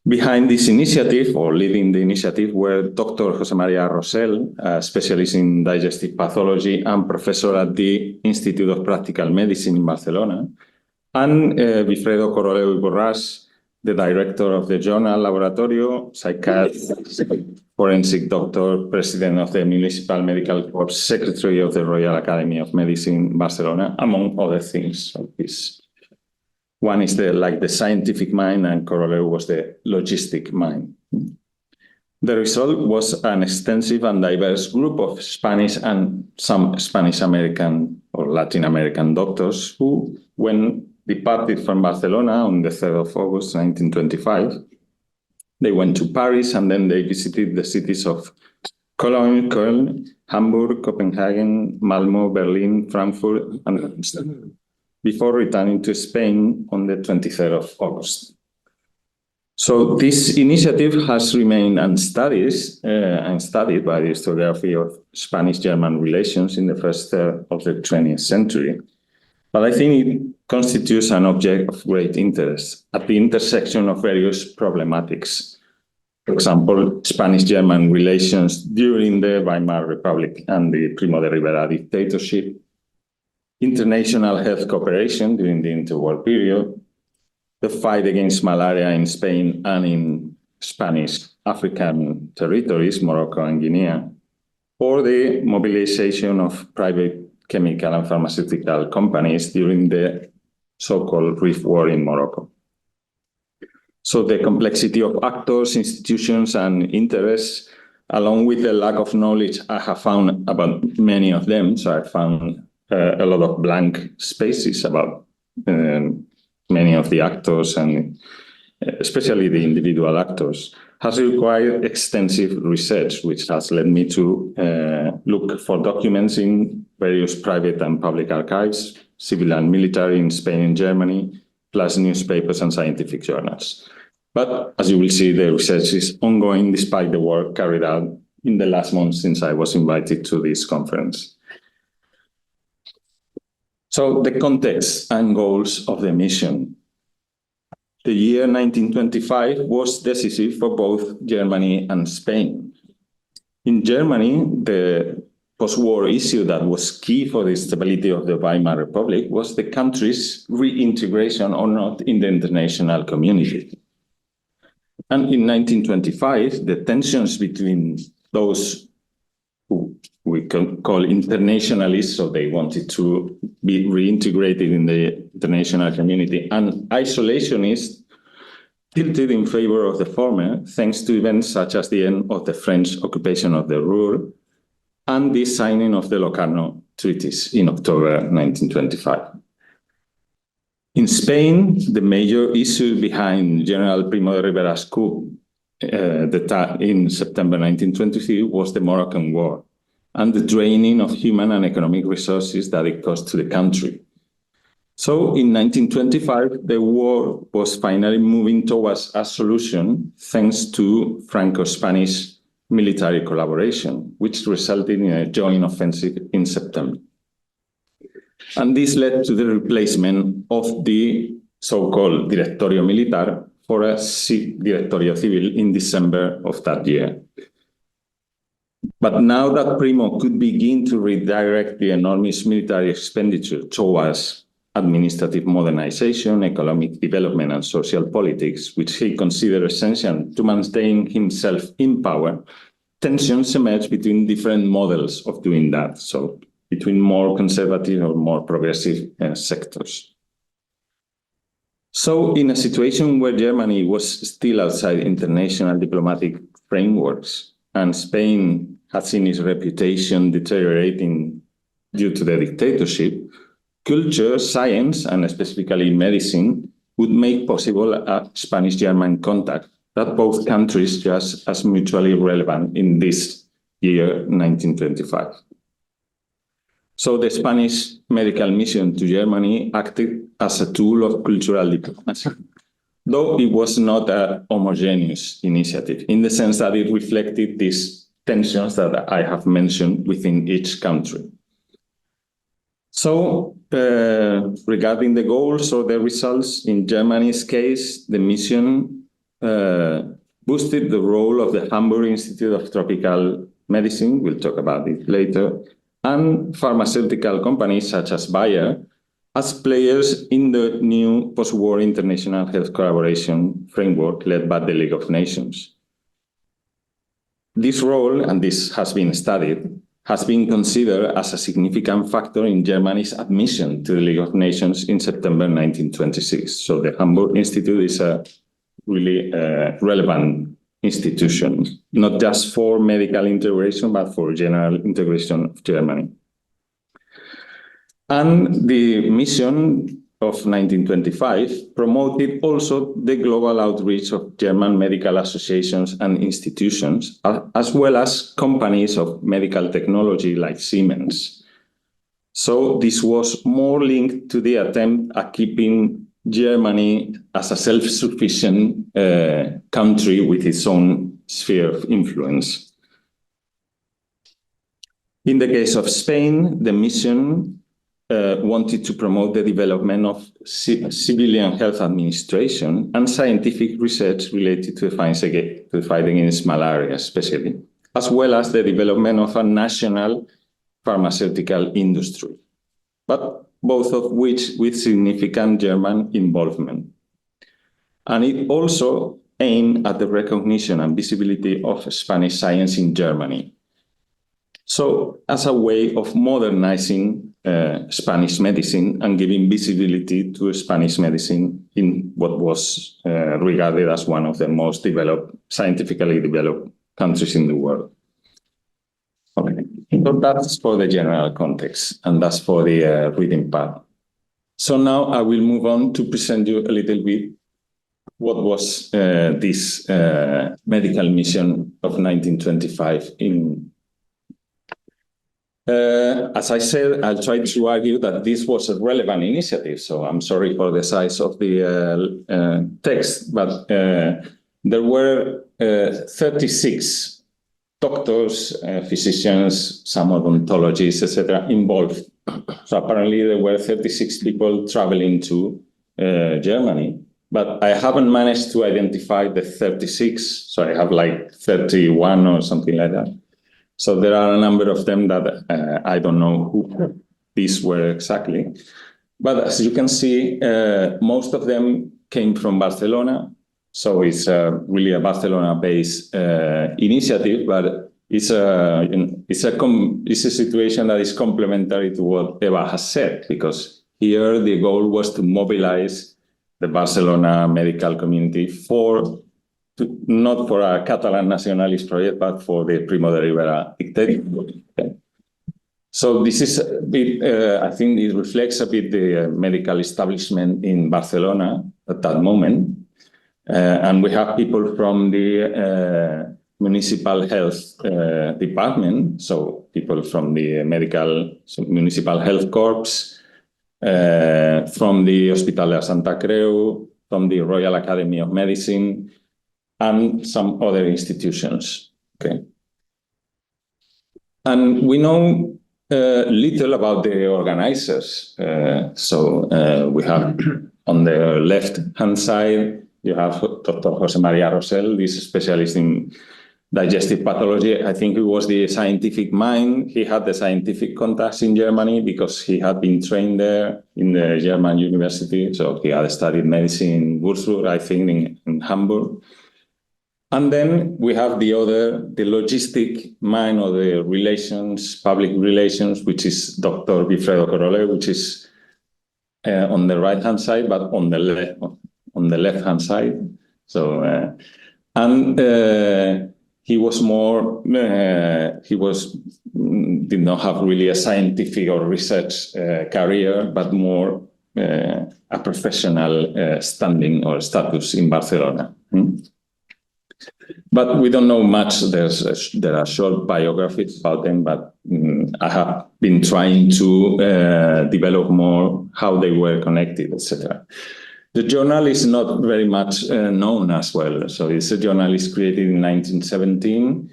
S4: Behind this initiative, or leading the initiative, were Dr. José María Rosell, a specialist in digestive pathology and professor at the Institute of Practical Medicine in Barcelona, and Wilfredo Coroleu y Borràs, the director of the journal Laboratorio, psychiatrist, forensic doctor, president of the Municipal Medical Corps, secretary of the Royal Academy of Medicine, Barcelona, among other things. So one is the scientific mind, and Coroleu was the logistic mind. The result was an extensive and diverse group of Spanish and some Spanish-American or Latin American doctors who, when departed from Barcelona on the 3rd of August 1925, they went to Paris, and then they visited the cities of Cologne, Köln, Hamburg, Copenhagen, Malmö, Berlin, Frankfurt, and Amsterdam, before returning to Spain on the 23rd of August. So this initiative has remained unstudied by the historiography of Spanish-German relations in the first third of the 20th century. But I think it constitutes an object of great interest at the intersection of various problematics. For example, Spanish-German relations during the Weimar Republic and the Primo de Rivera dictatorship, international health cooperation during the interwar period, the fight against malaria in Spain and in Spanish African territories, Morocco and Guinea, or the mobilization of private chemical and pharmaceutical companies during the so-called Rif War in Morocco. So the complexity of actors, institutions, and interests, along with the lack of knowledge I have found about many of them, so I found a lot of blank spaces about many of the actors, and especially the individual actors, has required extensive research, which has led me to look for documents in various private and public archives, civil and military in Spain and Germany, plus newspapers and scientific journals. But as you will see, the research is ongoing despite the work carried out in the last month since I was invited to this conference. So the context and goals of the mission. The year 1925 was decisive for both Germany and Spain. In Germany, the post-war issue that was key for the stability of the Weimar Republic was the country's reintegration or not in the international community. And in 1925, the tensions between those who we can call internationalists, so they wanted to be reintegrated in the international community, and isolationists tilted in favor of the former, thanks to events such as the end of the French occupation of the Ruhr and the signing of the Locarno Treaties in October 1925. In Spain, the major issue behind General Primo de Rivera's coup in September 1923 was the Moroccan War and the draining of human and economic resources that it caused to the country. So in 1925, the war was finally moving towards a solution thanks to Franco-Spanish military collaboration, which resulted in a joint offensive in September. And this led to the replacement of the so-called Directorio Militar for a Directorio Civil in December of that year. But now that Primo could begin to redirect the enormous military expenditure towards administrative modernization, economic development, and social politics, which he considered essential to maintain himself in power, tensions emerged between different models of doing that, so between more conservative or more progressive sectors. So in a situation where Germany was still outside international diplomatic frameworks, and Spain had seen its reputation deteriorating due to the dictatorship, culture, science, and specifically medicine would make possible a Spanish-German contact that both countries judged as mutually relevant in this year, 1925. So the Spanish medical mission to Germany acted as a tool of cultural diplomacy, though it was not a homogeneous initiative, in the sense that it reflected these tensions that I have mentioned within each country. So, regarding the goals or the results, in Germany's case, the mission boosted the role of the Hamburg Institute of Tropical Medicine, we'll talk about it later, and pharmaceutical companies such as Bayer as players in the new post-war international health collaboration framework led by the League of Nations. This role, and this has been studied, has been considered as a significant factor in Germany's admission to the League of Nations in September 1926. So the Hamburg Institute is a really relevant institution, not just for medical integration, but for general integration of Germany. And the mission of 1925 promoted also the global outreach of German medical associations and institutions, as well as companies of medical technology like Siemens. So this was more linked to the attempt at keeping Germany as a self-sufficient country with its own sphere of influence. In the case of Spain, the mission wanted to promote the development of civilian health administration and scientific research related to the fight against malaria, especially, as well as the development of a national pharmaceutical industry, but both of which with significant German involvement. And it also aimed at the recognition and visibility of Spanish science in Germany. So, as a way of modernizing Spanish medicine and giving visibility to Spanish medicine in what was regarded as one of the most developed, scientifically developed countries in the world. Okay, so that's for the general context, and that's for the reading part. So now I will move on to present you a little bit what was this medical mission of 1925 in. As I said, I'll try to argue that this was a relevant initiative, so I'm sorry for the size of the text, but there were 36 doctors, physicians, some odontologists, etc., involved. So apparently there were 36 people traveling to Germany, but I haven't managed to identify the 36, so I have like 31 or something like that. So there are a number of them that I don't know who these were exactly. But as you can see, most of them came from Barcelona. So it's really a Barcelona-based initiative, but it's a situation that is complementary to what Eva has said, because here the goal was to mobilize the Barcelona medical community not for a Catalan nationalist project, but for the Primo de Rivera dictatorship. Okay. So this is a bit, I think it reflects a bit the medical establishment in Barcelona at that moment. And we have people from the municipal health department, so people from the municipal health corps, from the Hospital de Santa Creu, from the Royal Academy of Medicine, and some other institutions. Okay. And we know little about the organizers. So we have on the left-hand side, you have Dr. José María Rosell, this specialist in digestive pathology. I think he was the scientific mind. He had the scientific contacts in Germany because he had been trained there in the German university. So he had studied medicine in Würzburg, I think, in Hamburg. And then we have the logistic mind, or the public relations, which is Dr. Wilfredo Corole, which is on the right-hand sid, but on the left-hand side. So, he was more, did not have really a scientific or research career, but more a professional standing or status in Barcelona. But we don't know much. There are short biographies about them, but I have been trying to develop more how they were connected, etc. The journal is not very much known as well. So it's a journal is created in 1917,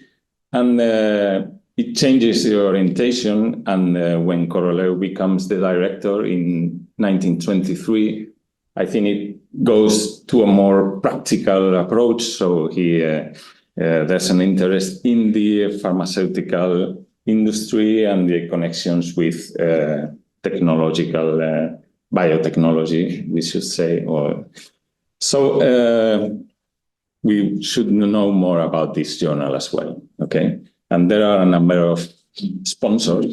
S4: and it changes the orientation. And when Coroleu becomes the director in 1923, I think it goes to a more practical approach. So there's an interest in the pharmaceutical industry and the connections with technological biotechnology, we should say. So we should know more about this journal as well. Okay, and there are a number of sponsors,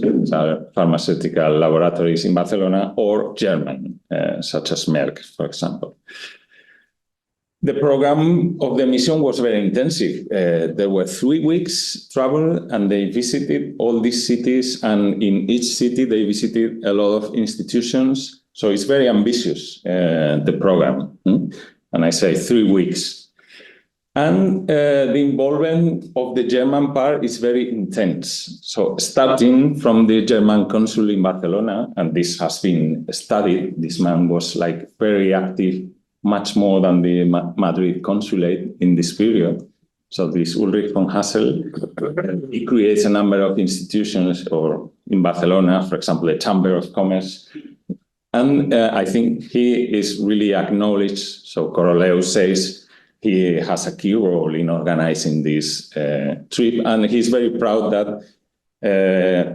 S4: pharmaceutical laboratories in Barcelona or German, such as Merck, for example. The program of the mission was very intensive. There were 3 weeks travel, and they visited all these cities, and in each city they visited a lot of institutions. So it's very ambitious, the program. And I say 3 weeks. And the involvement of the German part is very intense. So starting from the German consul in Barcelona, and this has been studied, this man was like very active, much more than the Madrid consulate in this period. So this Ulrich von Hassel, he creates a number of institutions, or in Barcelona, for example, the Chamber of Commerce. And I think he is really acknowledged. So Coroleu says he has a key role in organizing this trip, and he's very proud that,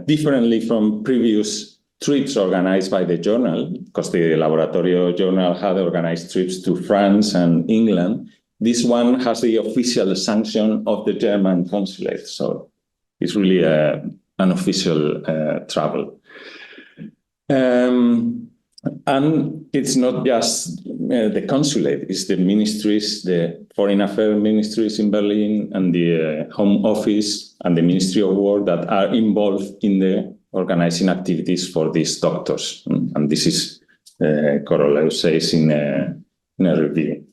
S4: differently from previous trips organized by the journal, because the Laboratorio journal had organized trips to France and England, this one has the official sanction of the German consulate. So it's really an official travel. And it's not just the consulate, it's the ministries, the foreign affairs ministries in Berlin and the Home Office and the Ministry of War that are involved in the organizing activities for these doctors. And this is Coroleu says in a review.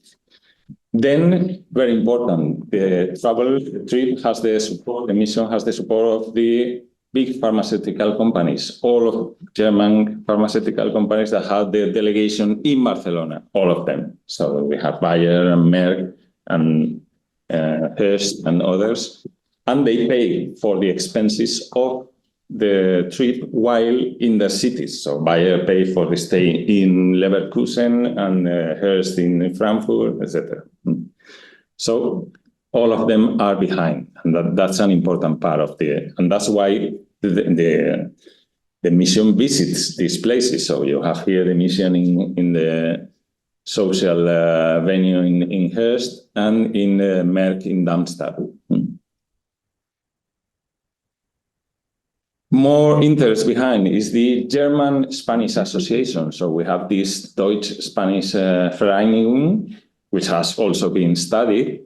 S4: Then, very important, the travel trip has the support, the mission has the support of the big pharmaceutical companies, all of German pharmaceutical companies that have their delegation in Barcelona, all of them. So we have Bayer and Merck and Hearst and others, and they pay for the expenses of the trip while in the cities. So Bayer pay for the stay in Leverkusen and Hearst in Frankfurt, etc. So all of them are behind, and that's an important part of and that's why the mission visits these places. So you have here the mission in the social venue in Hearst and in Merck in Darmstadt. More interest behind is the German-Spanish association. So we have this Deutsch-Spanish Vereinigung, which has also been studied,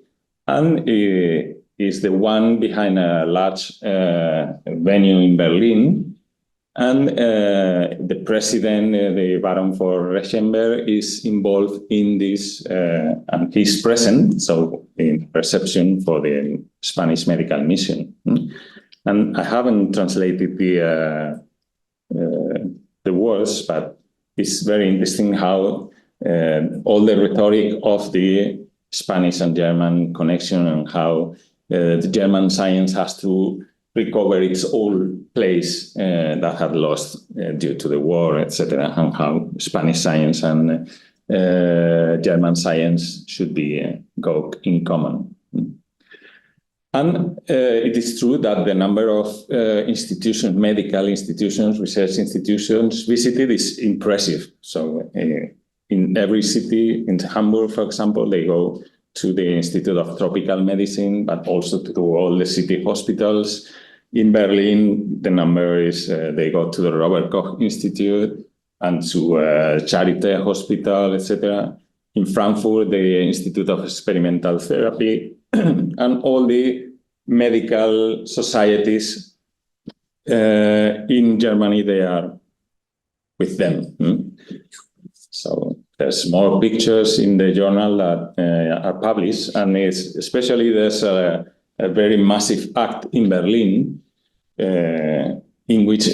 S4: and is the one behind a large venue in Berlin. And the president, the Baron von Reichenberg, is involved in this, and he's present, so in reception for the Spanish medical mission. And I haven't translated the words, but it's very interesting how all the rhetoric of the Spanish and German connection, and how the German science has to recover its old place that had lost due to the war, etc., and how Spanish science and German science should go in common. And it is true that the number of institutions, medical institutions, research institutions visited is impressive. So in every city, in Hamburg, for example, they go to the Institute of Tropical Medicine, but also to all the city hospitals. In Berlin, the number is they go to the Robert Koch Institute and to Charité Hospital, etc. In Frankfurt, the Institute of Experimental Therapy, and all the medical societies in Germany, they are with them. So there's more pictures in the journal that are published, and especially there's a very massive act in Berlin in which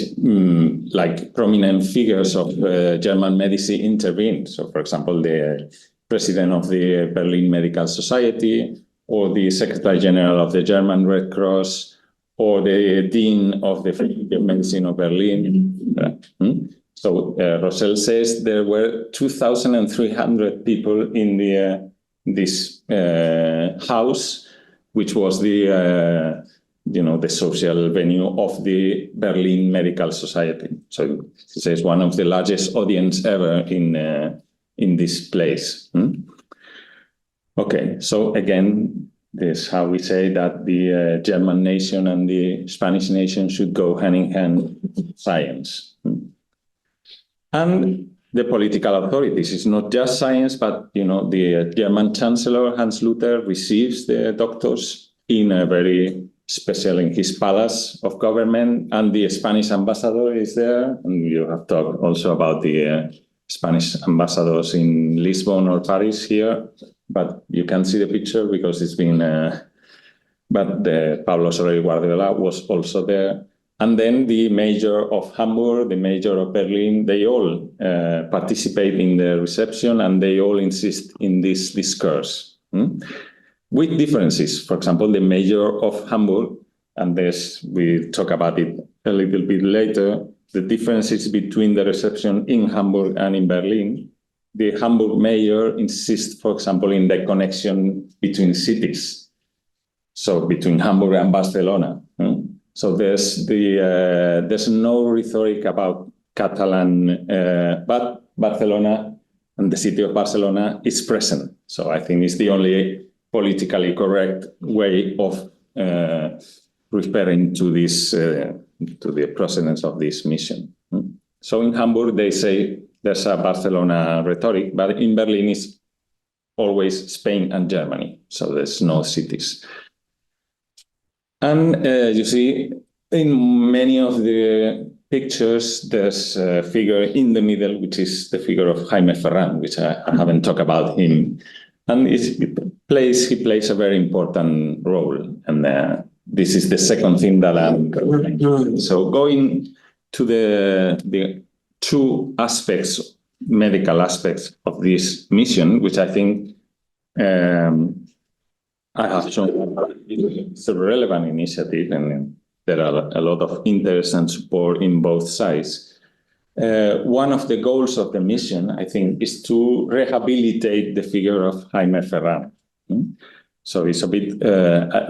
S4: like prominent figures of German medicine intervened. So, for example, the president of the Berlin Medical Society, or the Secretary General of the German Red Cross, or the Dean of the Faculty of Medicine of Berlin. So Rosell says there were 2,300 people in this house, which was the the social venue of the Berlin Medical Society. So he says one of the largest audience ever in this place. Okay, so again, this is how we say that the German nation and the Spanish nation should go hand in hand with science. And the political authorities. It's not just science, but the German Chancellor Hans Luther receives the doctors in a very special in his palace of government, and the Spanish ambassador is there. And you have talked also about the Spanish ambassadors in Lisbon or Paris here, but you can see the picture because it's been. But the Pablo Soler Guardiola was also there. And then the mayor of Hamburg, the mayor of Berlin, they all participate in the reception, and they all insist in this discourse. With differences. For example, the mayor of Hamburg, and this we'll talk about it a little bit later, the differences between the reception in Hamburg and in Berlin. The Hamburg mayor insists, for example, in the connection between cities. So between Hamburg and Barcelona. So there's no rhetoric about Catalan, but Barcelona and the city of Barcelona is present. So I think it's the only politically correct way of referring to this, to the presence of this mission. So in Hamburg, they say there's a Barcelona rhetoric, but in Berlin it's always Spain and Germany. So there's no cities. And you see, in many of the pictures, there's a figure in the middle, which is the figure of Jaime Ferran, which I haven't talked about him. And he plays a very important role. And this is the second thing that I'm going. So going to the two aspects, medical aspects of this mission, which I think I have shown it's a relevant initiative, and there are a lot of interest and support in both sides. One of the goals of the mission, I think, is to rehabilitate the figure of Jaime Ferran. So it's a bit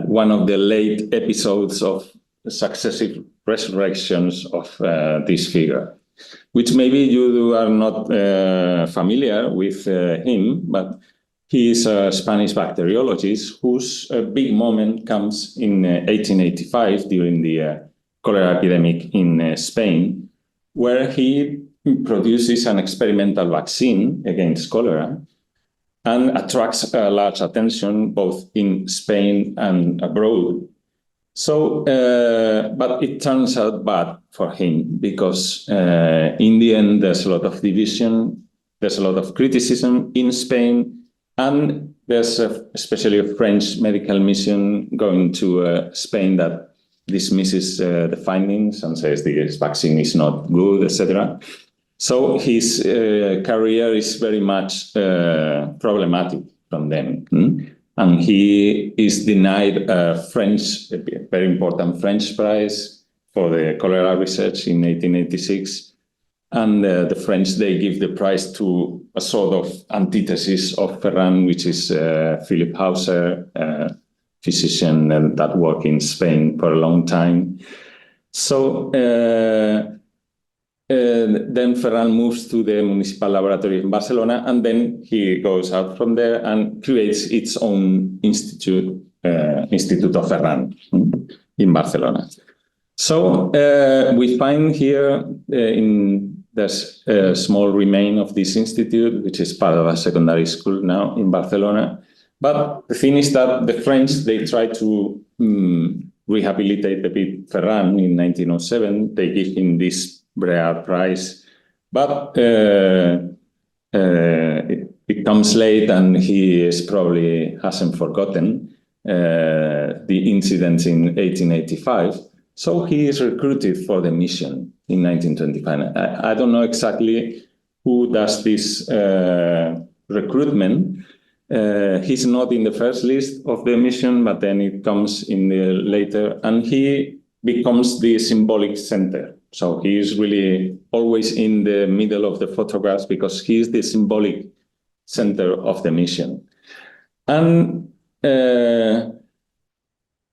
S4: one of the late episodes of successive resurrections of this figure, which maybe you are not familiar with him, but he is a Spanish bacteriologist whose big moment comes in 1885 during the cholera epidemic in Spain, where he produces an experimental vaccine against cholera and attracts large attention both in Spain and abroad. So, but it turns out bad for him because in the end, there's a lot of division, there's a lot of criticism in Spain, and there's especially a French medical mission going to Spain that dismisses the findings and says this vaccine is not good, etc. So his career is very much problematic from them. And he is denied a very important French prize for the cholera research in 1886. And the French, they give the prize to a sort of antithesis of Ferran, which is Philip Hauser, a physician that worked in Spain for a long time. So then Ferran moves to the municipal laboratory in Barcelona, and then he goes out from there and creates its own institute, Institute of Ferran in Barcelona. So we find here there's a small remain of this institute, which is part of a secondary school now in Barcelona. But the thing is that the French, they try to rehabilitate a bit Ferran in 1907. They give him this Breard Prize. But it comes late, and he is probably hasn't forgotten the incidents in 1885. So he is recruited for the mission in 1925. I don't know exactly who does this recruitment. He's not in the first list of the mission, but then it comes in the later, and he becomes the symbolic center. So he is really always in the middle of the photographs because he is the symbolic center of the mission. And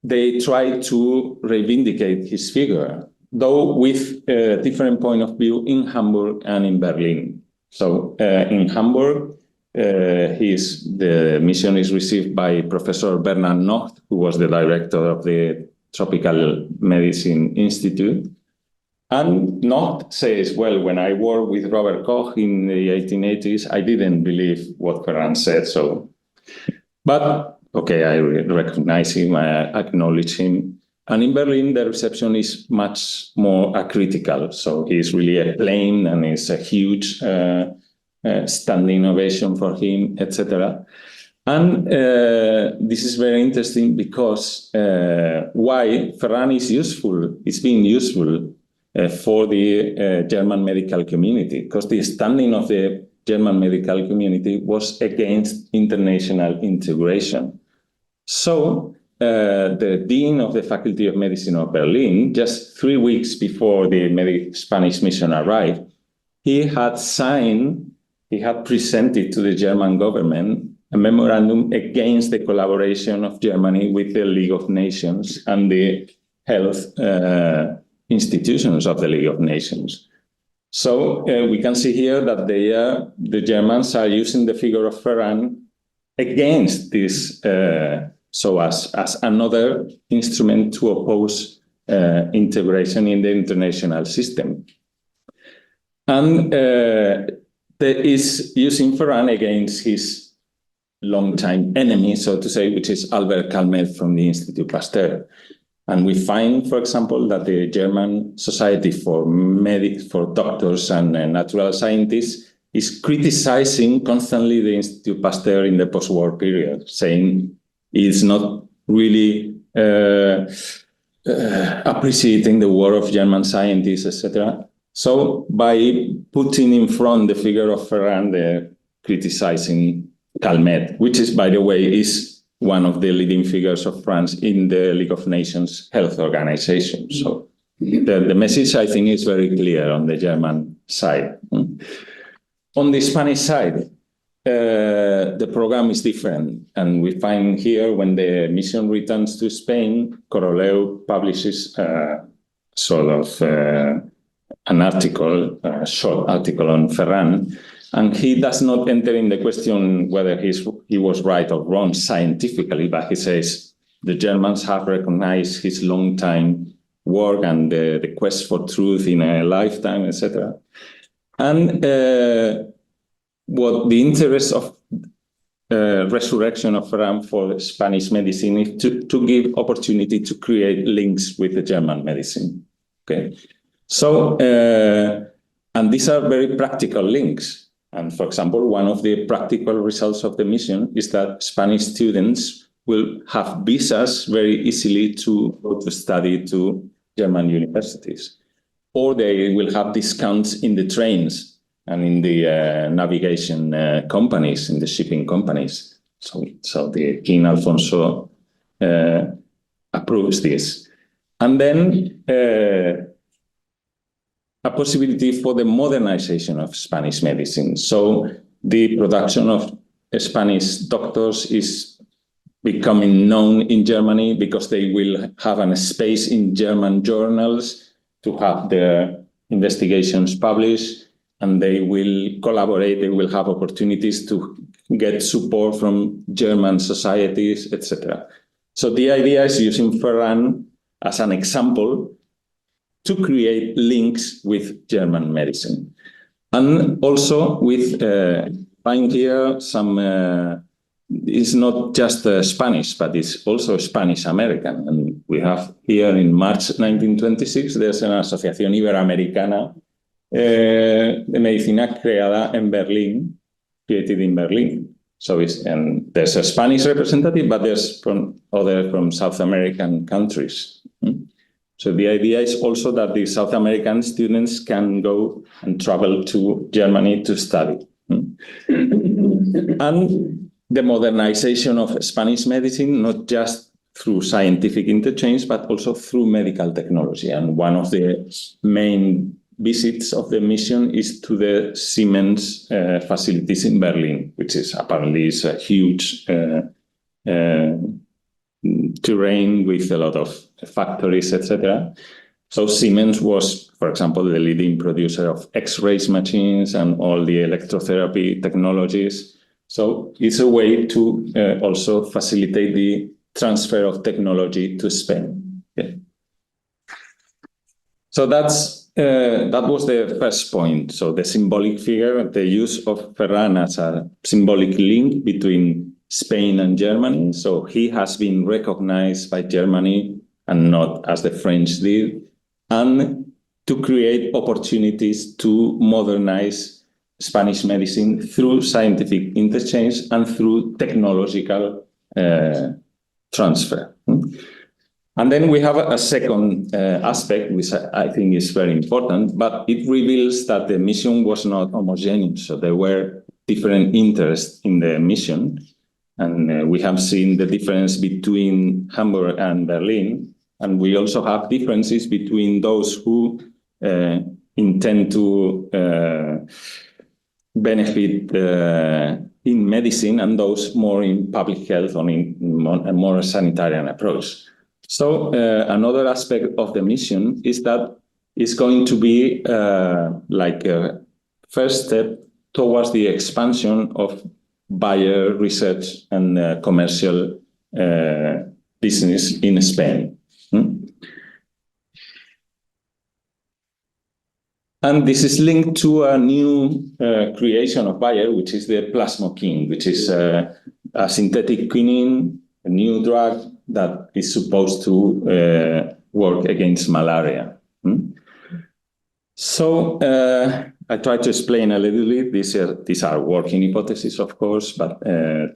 S4: they try to reivindicate his figure, though with a different point of view in Hamburg and in Berlin. So in Hamburg, the mission is received by Professor Bernhard Nocht, who was the director of the Tropical Medicine Institute. And Nocht says, well, when I worked with Robert Koch in the 1880s, I didn't believe what Ferran said. So, but okay, I recognize him, I acknowledge him. And in Berlin, the reception is much more critical. So he's really acclaimed, and it's a huge standing ovation for him, etc. And this is very interesting because why Ferran is useful, it's being useful for the German medical community, because the standing of the German medical community was against international integration. So the dean of the Faculty of Medicine of Berlin, just 3 weeks before the Spanish mission arrived, he had presented to the German government a memorandum against the collaboration of Germany with the League of Nations and the health institutions of the League of Nations. So we can see here that the Germans are using the figure of Ferran against this, so as another instrument to oppose integration in the international system. And there is using Ferran against his longtime enemy, so to say, which is Albert Calmet from the Institut Pasteur. And we find, for example, that the German Society for Doctors and Natural Scientists is criticizing constantly the Institut Pasteur in the post-war period, saying it's not really appreciating the work of German scientists, etc. So by putting in front the figure of Ferran, they're criticizing Calmet, which is, by the way, is one of the leading figures of France in the League of Nations Health Organization. So the message, I think, is very clear on the German side. On the Spanish side, the program is different. And we find here, when the mission returns to Spain, Coroleu publishes sort of an article, a short article on Ferran. And he does not enter in the question whether he was right or wrong scientifically, but he says the Germans have recognized his long-time work and the quest for truth in a lifetime, etc. And what the interest of resurrection of Ferran for Spanish medicine is to give opportunity to create links with the German medicine. Okay, so and these are very practical links. And for example, one of the practical results of the mission is that Spanish students will have visas very easily to go to study to German universities, or they will have discounts in the trains and in the navigation companies, in the shipping companies. So the King Alfonso approves this. And then a possibility for the modernization of Spanish medicine. So the production of Spanish doctors is becoming known in Germany because they will have a space in German journals to have their investigations published, and they will collaborate, they will have opportunities to get support from German societies, etc. So the idea is using Ferran as an example to create links with German medicine. And also with, find here some, it's not just Spanish, but it's also Spanish-American. And we have here in March 1926, there's an Asociación Iberoamericana de Medicina creada en Berlín created in Berlin. So there's a Spanish representative, but there's from South American countries. So the idea is also that the South American students can go and travel to Germany to study. And the modernization of Spanish medicine, not just through scientific interchange, but also through medical technology. And one of the main visits of the mission is to the Siemens facilities in Berlin, which is apparently a huge terrain with a lot of factories, etc. So Siemens was, for example, the leading producer of X-ray machines and all the electrotherapy technologies. So it's a way to also facilitate the transfer of technology to Spain. Okay. So that was the first point. So the symbolic figure, the use of Ferran as a symbolic link between Spain and Germany. So he has been recognized by Germany and not as the French did, and to create opportunities to modernize Spanish medicine through scientific interchange and through technological transfer. And then we have a second aspect, which I think is very important, but it reveals that the mission was not homogeneous. So there were different interests in the mission. And we have seen the difference between Hamburg and Berlin. And we also have differences between those who intend to benefit in medicine and those more in public health or in a more sanitarian approach. So another aspect of the mission is that it's going to be like a first step towards the expansion of Bayer research and commercial business in Spain. And this is linked to a new creation of Bayer, which is the plasmokine, which is a synthetic quinine, a new drug that is supposed to work against malaria. So I try to explain a little bit. These are working hypotheses, of course, but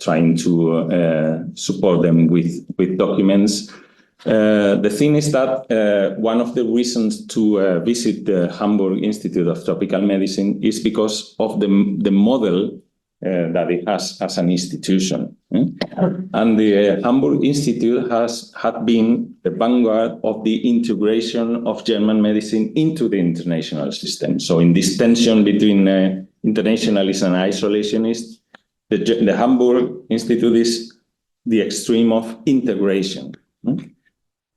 S4: trying to support them with documents. The thing is that one of the reasons to visit the Hamburg Institute of Tropical Medicine is because of the model that it has as an institution. And the Hamburg Institute had been the vanguard of the integration of German medicine into the international system. So in this tension between internationalists and isolationists, the Hamburg Institute is the extreme of integration.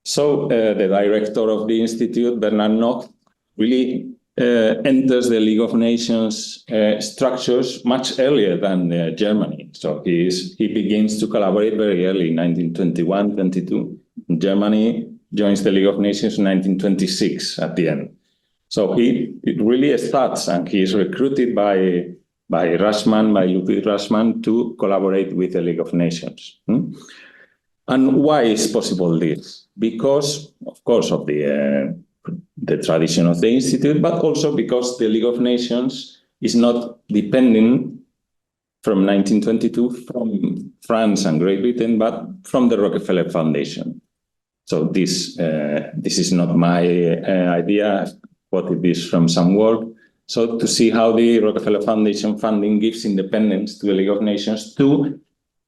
S4: So the director of the institute, Bernard Nock, really enters the League of Nations structures much earlier than Germany. So he begins to collaborate very early, 1921-22. Germany joins the League of Nations in 1926 at the end. So it really starts, and he is recruited by Ludwig Rassmann to collaborate with the League of Nations. And why is possible this? Because, of course, of the tradition of the Institute, but also because the League of Nations is not dependent from 1922 from France and Great Britain, but from the Rockefeller Foundation. So this is not my idea. I've quoted this from some work. So to see how the Rockefeller Foundation funding gives independence to the League of Nations to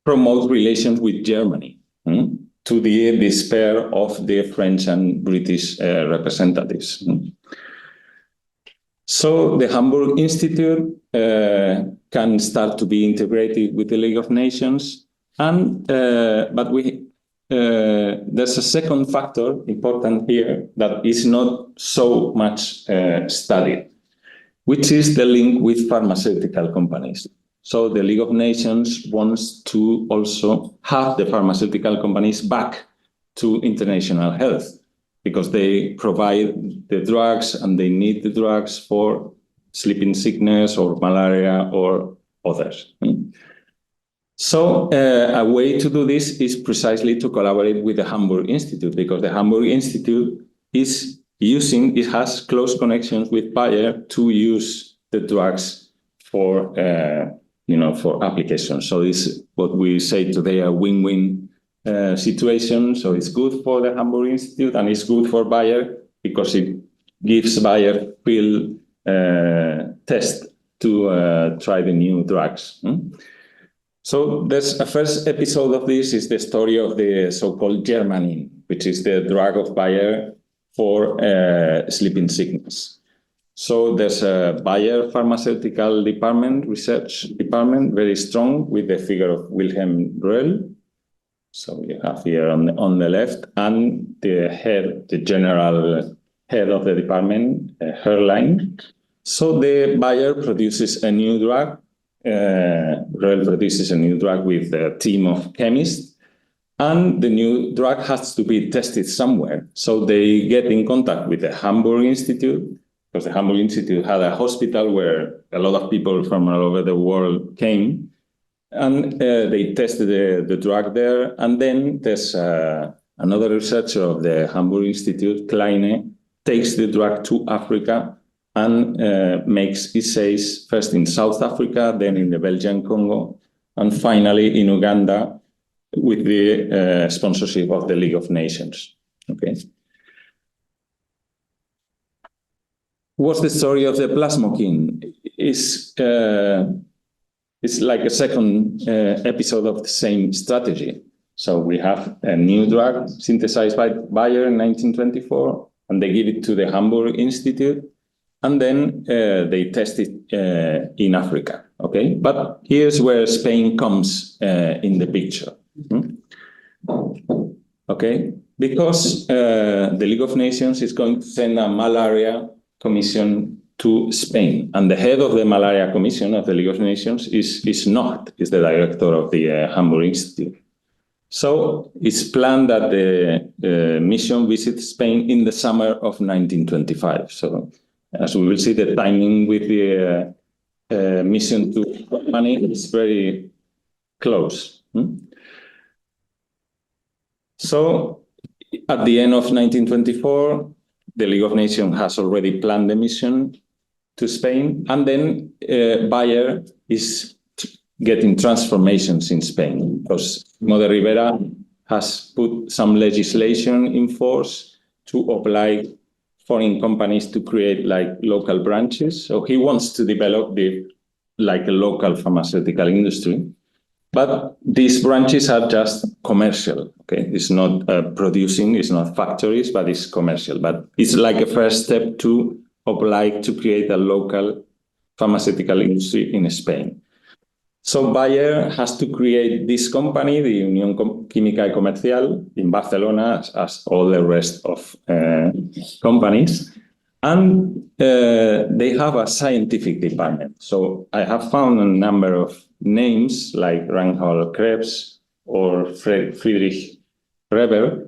S4: promote relations with Germany, to the despair of the French and British representatives. So the Hamburg Institute can start to be integrated with the League of Nations, and but there's a second factor important here that is not so much studied, which is the link with pharmaceutical companies. So the League of Nations wants to also have the pharmaceutical companies back to international health, because they provide the drugs and they need the drugs for sleeping sickness or malaria or others. So a way to do this is precisely to collaborate with the Hamburg Institute, because the Hamburg Institute has close connections with Bayer to use the drugs for for application. So it's what we say today a win-win situation. So it's good for the Hamburg Institute and it's good for Bayer because it gives Bayer real test to try the new drugs. So there's a first episode of this is the story of the so-called Germanin, which is the drug of Bayer for sleeping sickness. So there's a Bayer pharmaceutical department, research department, very strong with the figure of Wilhelm Röhl. So you have here on the left, and the general head of the department, Herrlein. So the Bayer produces a new drug. Röhl produces a new drug with a team of chemists, and the new drug has to be tested somewhere. So they get in contact with the Hamburg Institute, because the Hamburg Institute had a hospital where a lot of people from all over the world came, and they tested the drug there. And then there's another researcher of the Hamburg Institute, Kleine, takes the drug to Africa and makes essays first in South Africa, then in the Belgian Congo, and finally in Uganda with the sponsorship of the League of Nations. Okay. What's the story of the plasmokine? It's like a second episode of the same strategy. So we have a new drug synthesized by Bayer in 1924, and they give it to the Hamburg Institute. And then they test it in Africa, okay? But here's where Spain comes in the picture, okay? Because the League of Nations is going to send a malaria commission to Spain. And the head of the malaria commission of the League of Nations is Nocht, is the director of the Hamburg Institute. So it's planned that the mission visits Spain in the summer of 1925. So as we will see, the timing with the mission to Germany is very close. So at the end of 1924, the League of Nations has already planned the mission to Spain, and then Bayer is getting transformations in Spain because Primo de Rivera has put some legislation in force to oblige foreign companies to create like local branches. So he wants to develop like a local pharmaceutical industry. But these branches are just commercial, okay? It's not producing, it's not factories, but it's commercial. But it's like a first step to oblige to create a local pharmaceutical industry in Spain. So Bayer has to create this company, the Unión Química y Comercial, in Barcelona, as all the rest of companies. And they have a scientific department. So I have found a number of names like Reinhold Krebs or Friedrich Reber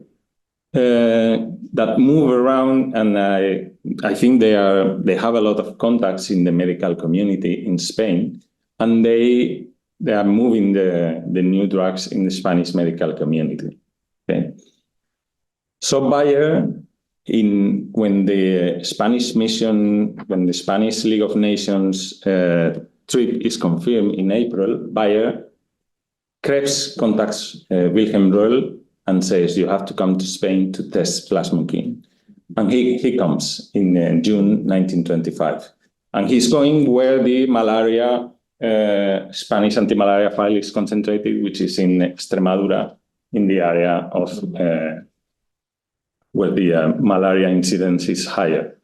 S4: that move around, and I think they have a lot of contacts in the medical community in Spain, and they are moving the new drugs in the Spanish medical community. Okay, so Bayer, when the Spanish League of Nations trip is confirmed in April, Bayer, Krebs contacts Wilhelm Röhl and says, you have to come to Spain to test plasmokine. And he comes in June 1925. And he's going where the malaria, Spanish anti-malaria file is concentrated, which is in Extremadura, in the area of where the malaria incidence is higher.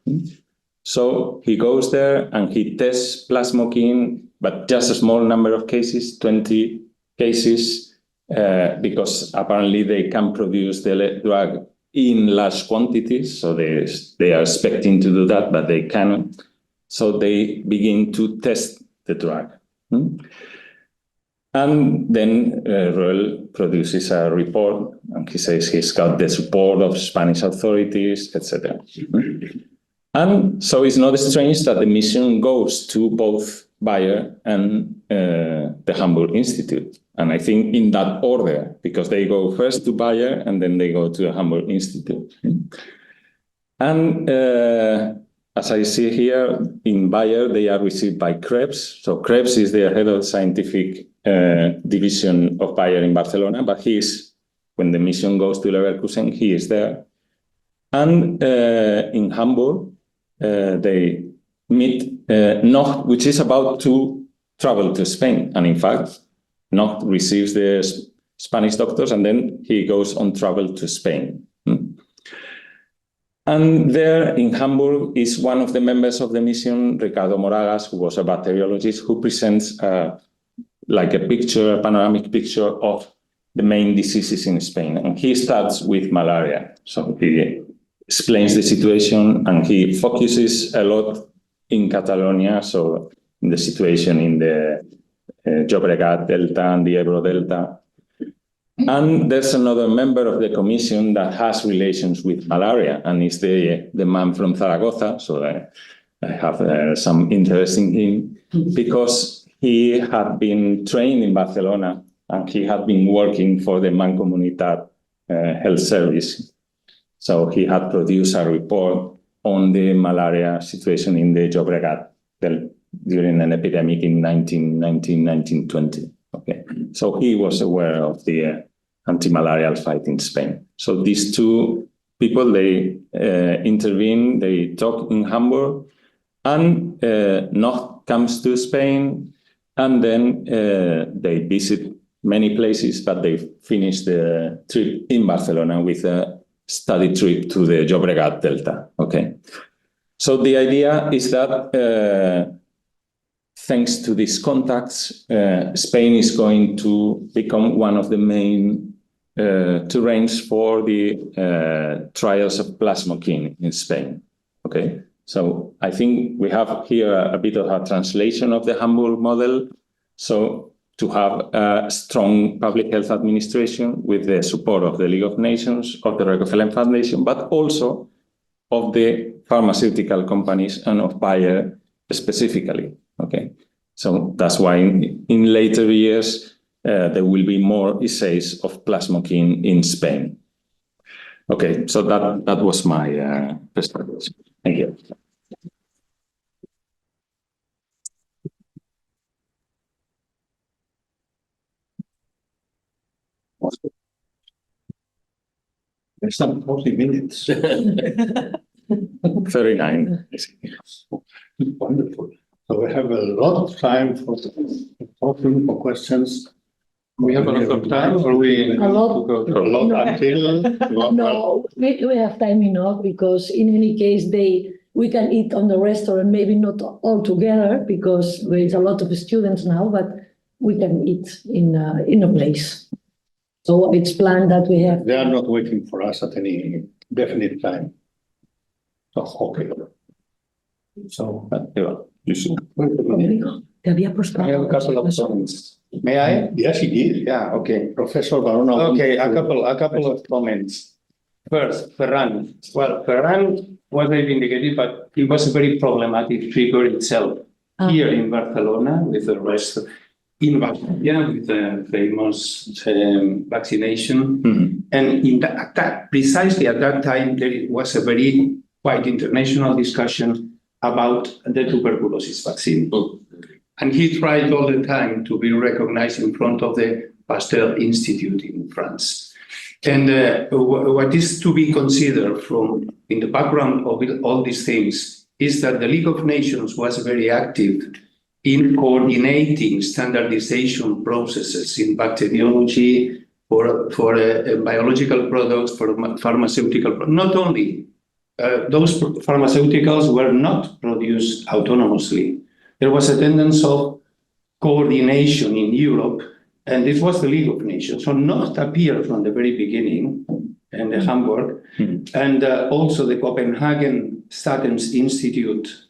S4: So he goes there and he tests plasmokine, but just a small number of cases, 20 cases, because apparently they can produce the drug in large quantities. So they are expecting to do that, but they cannot. So they begin to test the drug. And then Röhl produces a report, and he says he's got the support of Spanish authorities, etc. And so it's not strange that the mission goes to both Bayer and the Hamburg Institute. And I think in that order, because they go first to Bayer and then they go to the Hamburg Institute. And as I see here, in Bayer, they are received by Krebs. So Krebs is the head of scientific division of Bayer in Barcelona, but when the mission goes to Leverkusen, he is there. And in Hamburg, they meet Noch, which is about to travel to Spain. And in fact, Noch receives the Spanish doctors, and then he goes on travel to Spain. And there in Hamburg is one of the members of the mission, Ricardo Moragas, who was a bacteriologist, who presents like a panoramic picture of the main diseases in Spain. And he starts with malaria. So he explains the situation, and he focuses a lot in Catalonia, so in the situation in the Llobregat Delta and the Ebro Delta. And there's another member of the commission that has relations with malaria, and is the man from Zaragoza. So I have some interest in him because he had been trained in Barcelona, and he had been working for the Mancomunitat health service. So he had produced a report on the malaria situation in the Llobregat during an epidemic in 1920. Okay, so he was aware of the anti-malarial fight in Spain. So these two people, they intervene, they talk in Hamburg, and Noch comes to Spain, and then they visit many places, but they finish the trip in Barcelona with a study trip to the Llobregat Delta. Okay, so the idea is that thanks to these contacts, Spain is going to become one of the main terrains for the trials of plasmocene in Spain. Okay, so I think we have here a bit of a translation of the Hamburg model. So to have a strong public health administration with the support of the League of Nations, of the Rockefeller Foundation, but also of the pharmaceutical companies and of Bayer specifically. Okay, so that's why in later years there will be more essays of plasmocene in Spain. Okay, so that was my presentation. Thank you.
S1: There's some 40 minutes.
S4: 39.
S1: Wonderful. So we have a lot of time for talking, for questions.
S5: We have a lot of time, or we
S2: A lot.
S5: to go
S1: A lot until.
S2: No, we have time enough, because in any case, we can eat on the restaurant, maybe not all together, because there's a lot of students now, but we can eat in a place. So it's planned that we have.
S1: They are not waiting for us at any definite time. So, okay. So,
S4: You should.
S2: Te había puesto.
S5: I have a couple of comments. May I?
S1: yes, he did.
S5: Yeah, okay.
S1: Professor Barona.
S5: Okay, a couple of comments. First, Ferran. Well, Ferran was vindicated, but he was a very problematic figure itself. Here in Barcelona, with the rest in Valencia, with the famous vaccination. And in precisely at that time, there was a very quite international discussion about the tuberculosis vaccine. And he tried all the time to be recognized in front of the Pasteur Institute in France. And what is to be considered in the background of all these things is that the League of Nations was very active in coordinating standardization processes in bacteriology, for biological products, for pharmaceutical products. Not only those pharmaceuticals were not produced autonomously. There was a tendency of coordination in Europe, and this was the League of Nations. So Nocht appeared from the very beginning in the Hamburg, and also the Copenhagen Statens Institute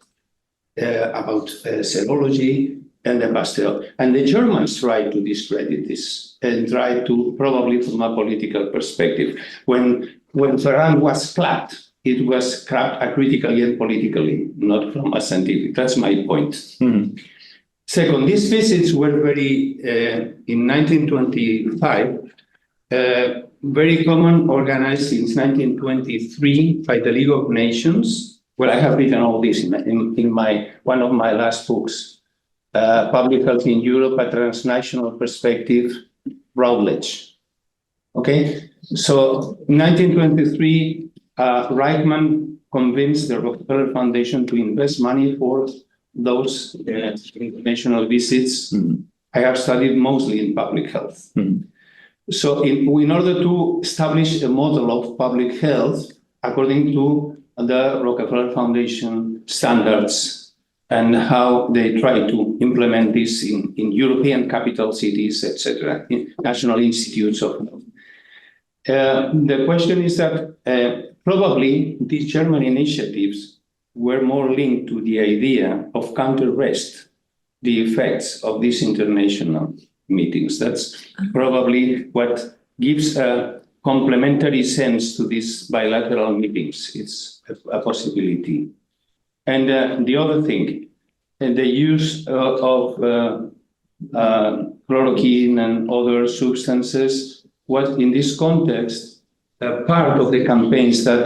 S5: about serology, and the Pasteur. And the Germans tried to discredit this and tried to, probably from a political perspective. When Ferran was clapped, it was clapped acritically and politically, not from a scientific. That's my point. Second, these visits were very, in 1925, very common, organized since 1923 by the League of Nations, Well, I have written all this in one of my last books, Public Health in Europe, a Transnational Perspective, Routledge. Okay, so in 1923, Reichman convinced the Rockefeller Foundation to invest money for those international visits. I have studied mostly in public health. So in order to establish a model of public health according to the Rockefeller Foundation standards and how they try to implement this in European capital cities, etc., in national institutes of health. The question is that probably these German initiatives were more linked to the idea of counter-rest the effects of these international meetings. That's probably what gives a complementary sense to these bilateral meetings. It's a possibility. And the other thing, the use of chloroquine and other substances was in this context part of the campaigns that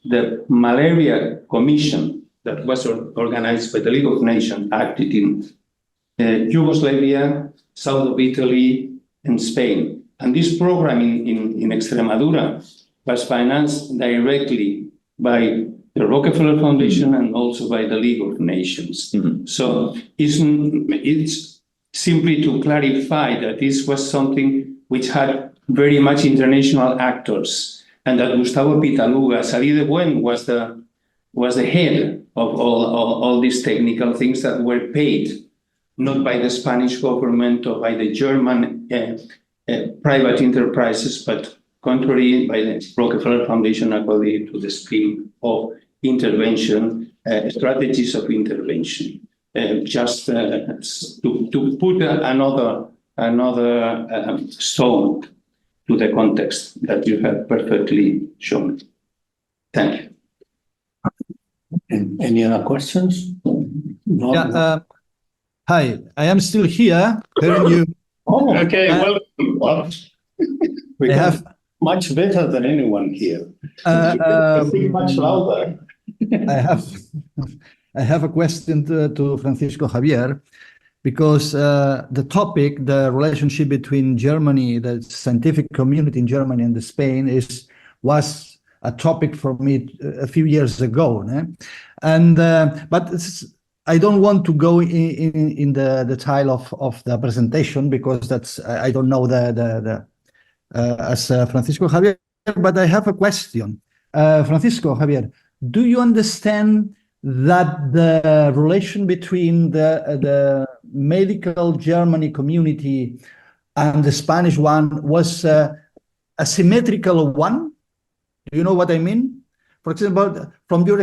S5: the Malaria Commission that was organized by the League of Nations acted in Yugoslavia, south of Italy, and Spain. And this program in Extremadura was financed directly by the Rockefeller Foundation and also by the League of Nations. So it's simply to clarify that this was something which had very much international actors, and that Gustavo Pitaluga, Salí de Buen was the head of all these technical things that were paid not by the Spanish government or by the German private enterprises, but contrary by the Rockefeller Foundation according to the scheme of intervention, strategies of intervention. Just to put another stone to the context that you have perfectly shown. Thank you.
S1: And any other questions? No?
S6: Yeah. Hi, I am still here. Hearing you.
S1: Oh, okay. Well, we
S6: I
S1: have
S6: have
S1: much better than anyone here. Speak much louder.
S6: I have a question to Francisco Javier, because the topic, the relationship between Germany, the scientific community in Germany and Spain, was a topic for me a few years ago, and but I don't want to go in the detail of the presentation, because that's I don't know as Francisco Javier, but I have a question. Francisco Javier, do you understand that the relation between the medical Germany community and the Spanish one was a symmetrical one? Do you know what I mean? For example, from your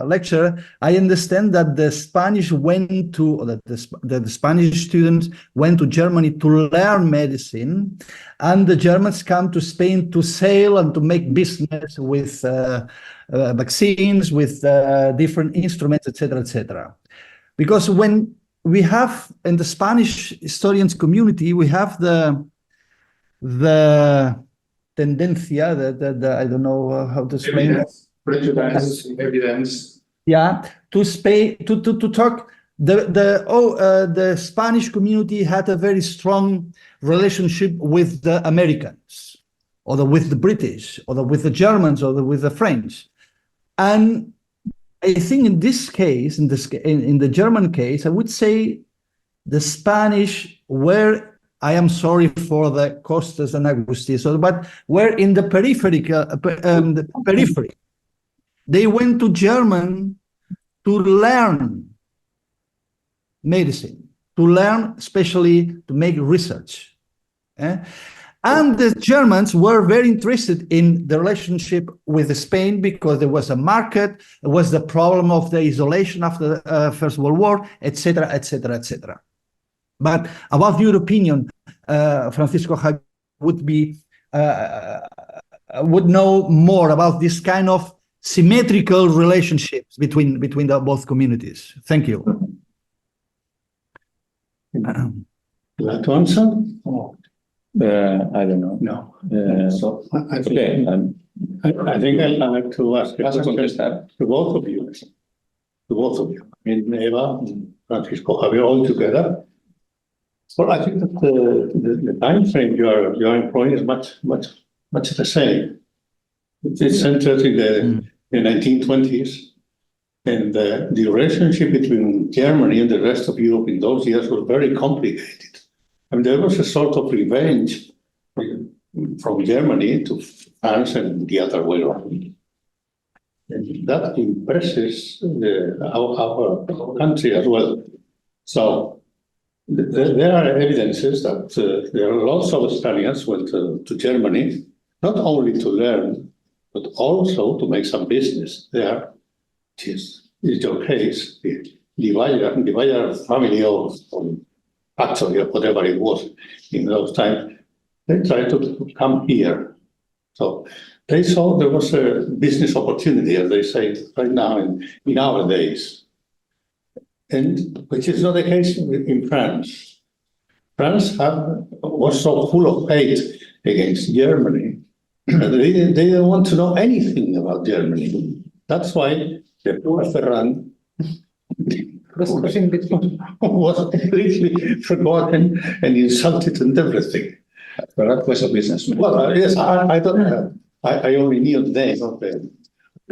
S6: lecture, I understand that the Spanish went to, or that the Spanish students went to Germany to learn medicine, and the Germans come to Spain to sail and to make business with vaccines, with different instruments, etc., etc. Because when we have in the Spanish historians community, we have the tendencia, I don't know how to explain it.
S5: Prejudice, evidence.
S6: Yeah, to talk. The Spanish community had a very strong relationship with the Americans, or with the British, or with the Germans, or with the French. And I think in this case, in the German case, I would say the Spanish were, I am sorry for the Costas and Agustis, but were in the periphery. They went to Germany to learn medicine, to learn, especially to make research. And the Germans were very interested in the relationship with Spain, because there was a market, there was the problem of the isolation after the First World War, etc., etc., etc. But about your opinion, Francisco would know more about this kind of symmetrical relationships between the both communities. Thank you.
S1: You like to answer?
S4: I don't know.
S1: No.
S4: So
S1: I think
S4: okay.
S1: I think I'd like to ask a
S4: ¿Vas a
S1: question
S4: contestar?
S1: to both of you. To both of you. I mean, Eva and Francisco, Javier, all together. Well, I think that the time frame you are employing is much the same. It's centered in the 1920s, and the relationship between Germany and the rest of Europe in those years was very complicated. I mean, there was a sort of revenge from Germany to France and the other way around. And that impresses our country as well. So there are evidences that there are lots of Spaniards went to Germany, not only to learn, but also to make some business there, which is your case. The Bayer family or factory or whatever it was in those times, they tried to come here. So they saw there was a business opportunity, as they say right now in our days, and which is not the case in France. France was so full of hate against Germany. They didn't want to know anything about Germany. That's why the poor Ferran was completely forgotten and insulted and everything.
S5: Ferran was a businessman.
S1: Well, yes, I don't. I only knew the name of the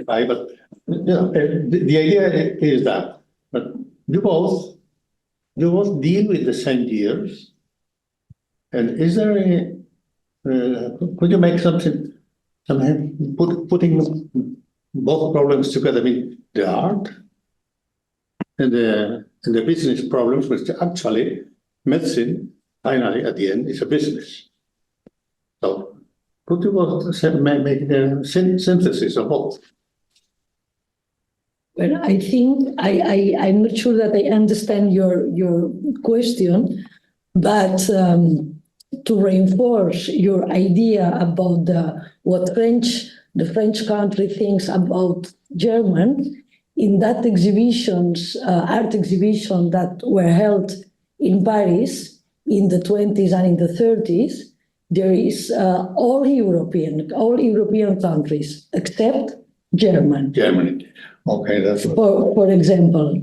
S1: guy, but you know, the idea is that you both deal with the same years. And is there any? Could you make something putting both problems together? I mean, the art and the business problems, which actually medicine finally at the end is a business. So could you both make the synthesis of both?
S2: Well, I think I'm not sure that I understand your question, but to reinforce your idea about what the French country thinks about German, in that exhibitions, art exhibition that were held in Paris in the 20s and in the 30s, there is all European countries except Germany.
S1: Germany. Okay, that's
S2: for example.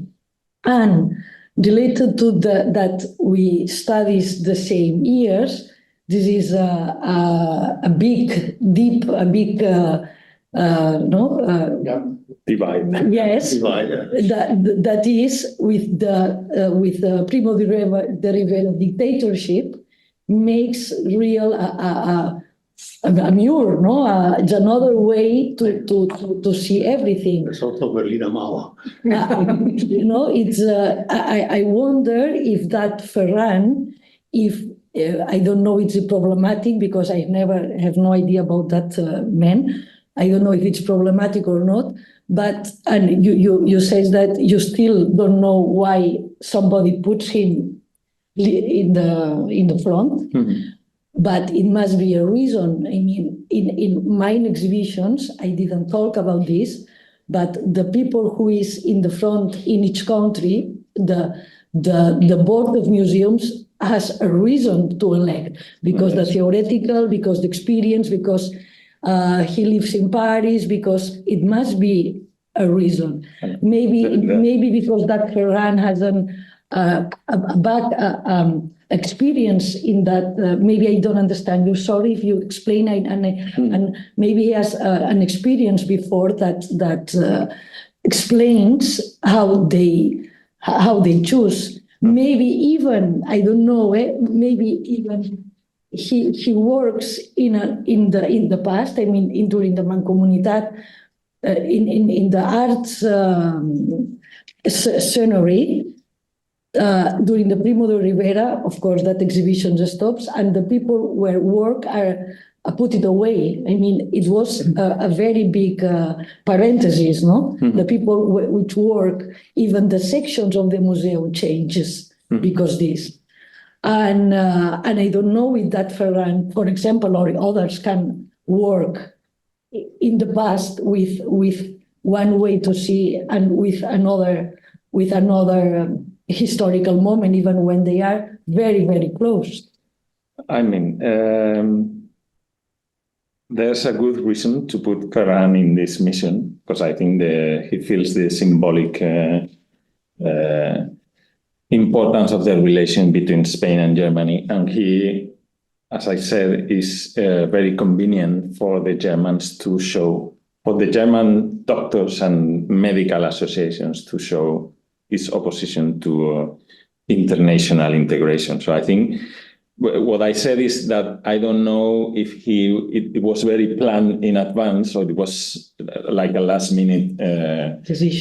S2: And related to that we study the same years, this is a big
S1: divide.
S2: Yes,
S1: Divide.
S2: that is with the Primo de Rivera dictatorship makes real a mirror, no? It's another way to see everything.
S1: Sort of Berliner Mauer.
S2: You know, it's. I wonder if that Ferran, if I don't know, it's problematic because I have no idea about that man. I don't know if it's problematic or not. But and you says that you still don't know why somebody puts him in the front. Mm-hmm. But it must be a reason. I mean, in my exhibitions, I didn't talk about this, but the people who is in the front in each country, the board of museums has a reason to elect, because the theoretical, because the experience, because he lives in Paris, because it must be a reason. Maybe because that Ferran has a back experience in that. Maybe I don't understand you. Sorry if you explain. And maybe he has an experience before that explains how they choose. Maybe even I don't know. Maybe even he works in the past. I mean, during the Mancomunitat, in the arts scenery. During the Primo de Rivera, of course, that exhibition just stops, and the people where work are put it away. I mean, it was a very big parenthesis, no? Mm-hmm. The people which work, even the sections of the museum changes because this. And I don't know if that Ferran, for example, or others can work in the past with one way to see and with another historical moment, even when they are very, very close.
S4: I mean, there's a good reason to put Ferran in this mission, because I think he feels the symbolic importance of the relation between Spain and Germany. And he, as I said, is very convenient for the Germans to show, for the German doctors and medical associations to show his opposition to international integration. So I think what I said is that I don't know if it was very planned in advance or it was like a last minute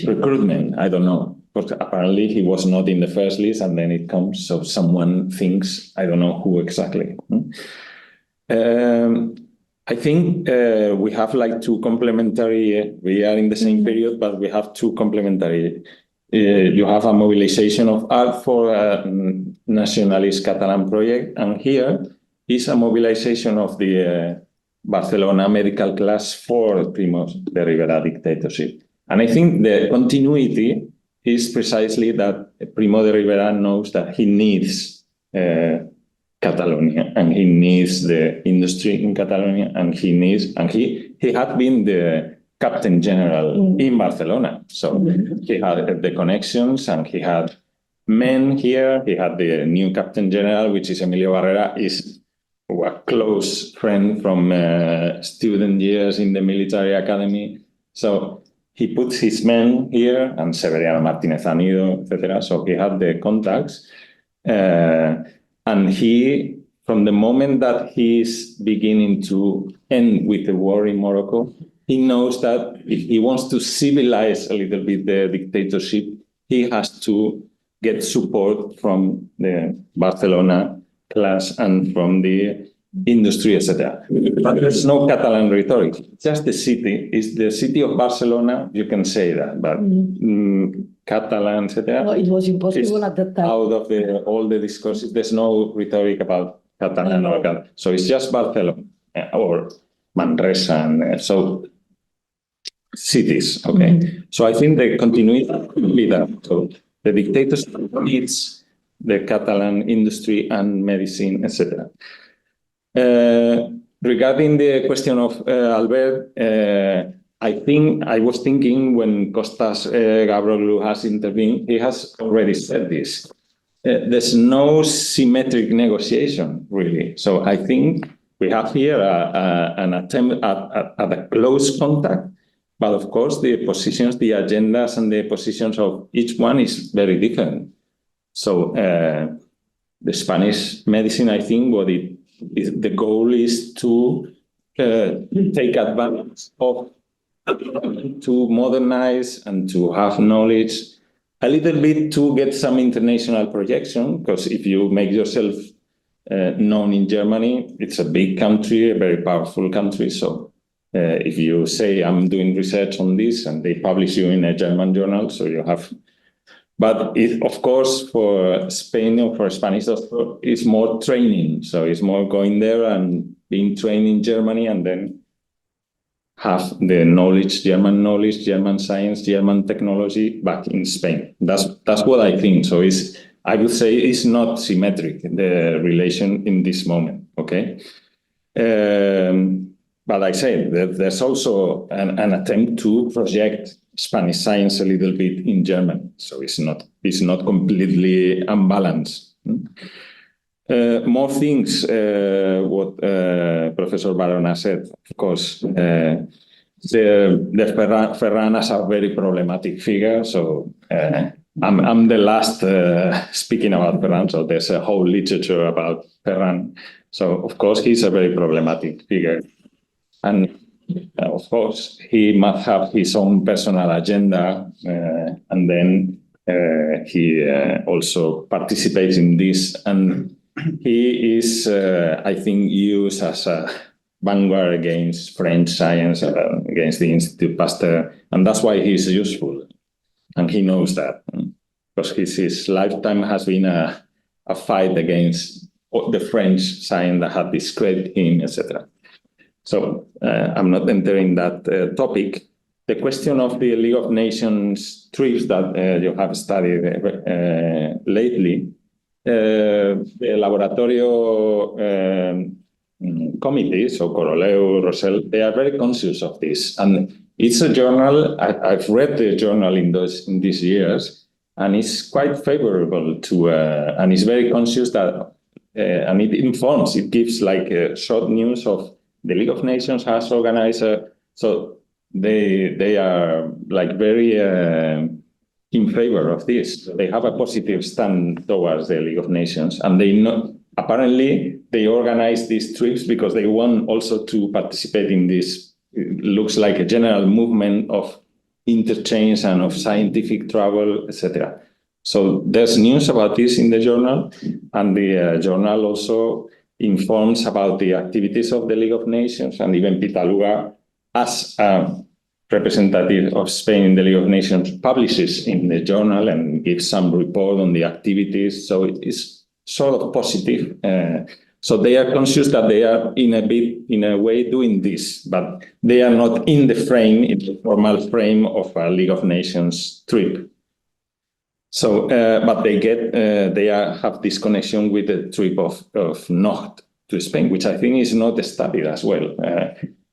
S4: recruitment. I don't know. But apparently he was not in the first list and then it comes. So someone thinks, I don't know who exactly. I think we have like two complementary, we are in the same period, but we have two complementary. You have a mobilization of art for a nationalist Catalan project, and here is a mobilization of the Barcelona medical class for Primo de Rivera dictatorship. And I think the continuity is precisely that Primo de Rivera knows that he needs Catalonia, and he needs the industry in Catalonia, and he had been the Captain General in Barcelona. So he had the connections and he had men here. He had the new Captain General, which is Emilio Barrera, is a close friend from student years in the military academy. So he puts his men here and Javier Martínez Antonio, etc. So he had the contacts. And he, from the moment that he is beginning to end with the war in Morocco, he knows that if he wants to civilize a little bit the dictatorship, he has to get support from the Barcelona class and from the industry, etc. But there's no Catalan rhetoric. Just the city. Is the city of Barcelona, you can say that, but Catalan, etc.
S2: No, it was impossible at that time.
S4: Out of all the discourses, there's no rhetoric about Catalan or Catalan. So it's just Barcelona or Manresa. And so cities, okay. So I think the continuity will be that. So the dictatorship needs the Catalan industry and medicine, etc. Regarding the question of Albert, I was thinking when Kostas Gavroglou has intervened, he has already said this. There's no symmetric negotiation, really. So I think we have here an attempt at a close contact. But of course, the positions, the agendas and the positions of each one is very different. So the Spanish medicine, I think, the goal is to take advantage of, to modernize and to have knowledge, a little bit to get some international projection, because if you make yourself known in Germany, it's a big country, a very powerful country. So if you say, I'm doing research on this, and they publish you in a German journal, so you have... But of course, for Spain or for Spanish, it's more training. So it's more going there and being trained in Germany and then have the knowledge, German science, German technology back in Spain. That's what I think. So I would say it's not symmetric, the relation in this moment, okay? But I say there's also an attempt to project Spanish science a little bit in German, so it's not completely unbalanced. More things. What Professor Barona said, of course, the Ferran is a very problematic figure. So I'm the last speaking about Ferran. So there's a whole literature about Ferran. So of course he's a very problematic figure. And of course, he must have his own personal agenda, and then he also participates in this. And he is, I think, used as a vanguard against French science, against the Institut Pasteur, and that's why he's useful. And he knows that, because his lifetime has been a fight against the French science that had discredited him, etc. So I'm not entering that topic. The question of the League of Nations trips that you have studied lately, the Laboratorio committee, so Coroleu, Rosell, they are very conscious of this. And it's a journal, I've read the journal in these years, and it's quite favorable to, and it's very conscious that, and it informs, it gives like short news of the League of Nations has organized, so they are like very in favor of this. They have a positive stand towards the League of Nations, and they know, apparently they organize these trips because they want also to participate in this. It looks like a general movement of interchange and of scientific travel, etc. So there's news about this in the journal, and the journal also informs about the activities of the League of Nations, and even Pitaluga, as a representative of Spain in the League of Nations, publishes in the journal and gives some report on the activities. So it is sort of positive. So they are conscious that they are in a way doing this, but they are not in the formal frame of a League of Nations trip. So, but they have this connection with the trip of Nocht to Spain, which I think is not studied as well.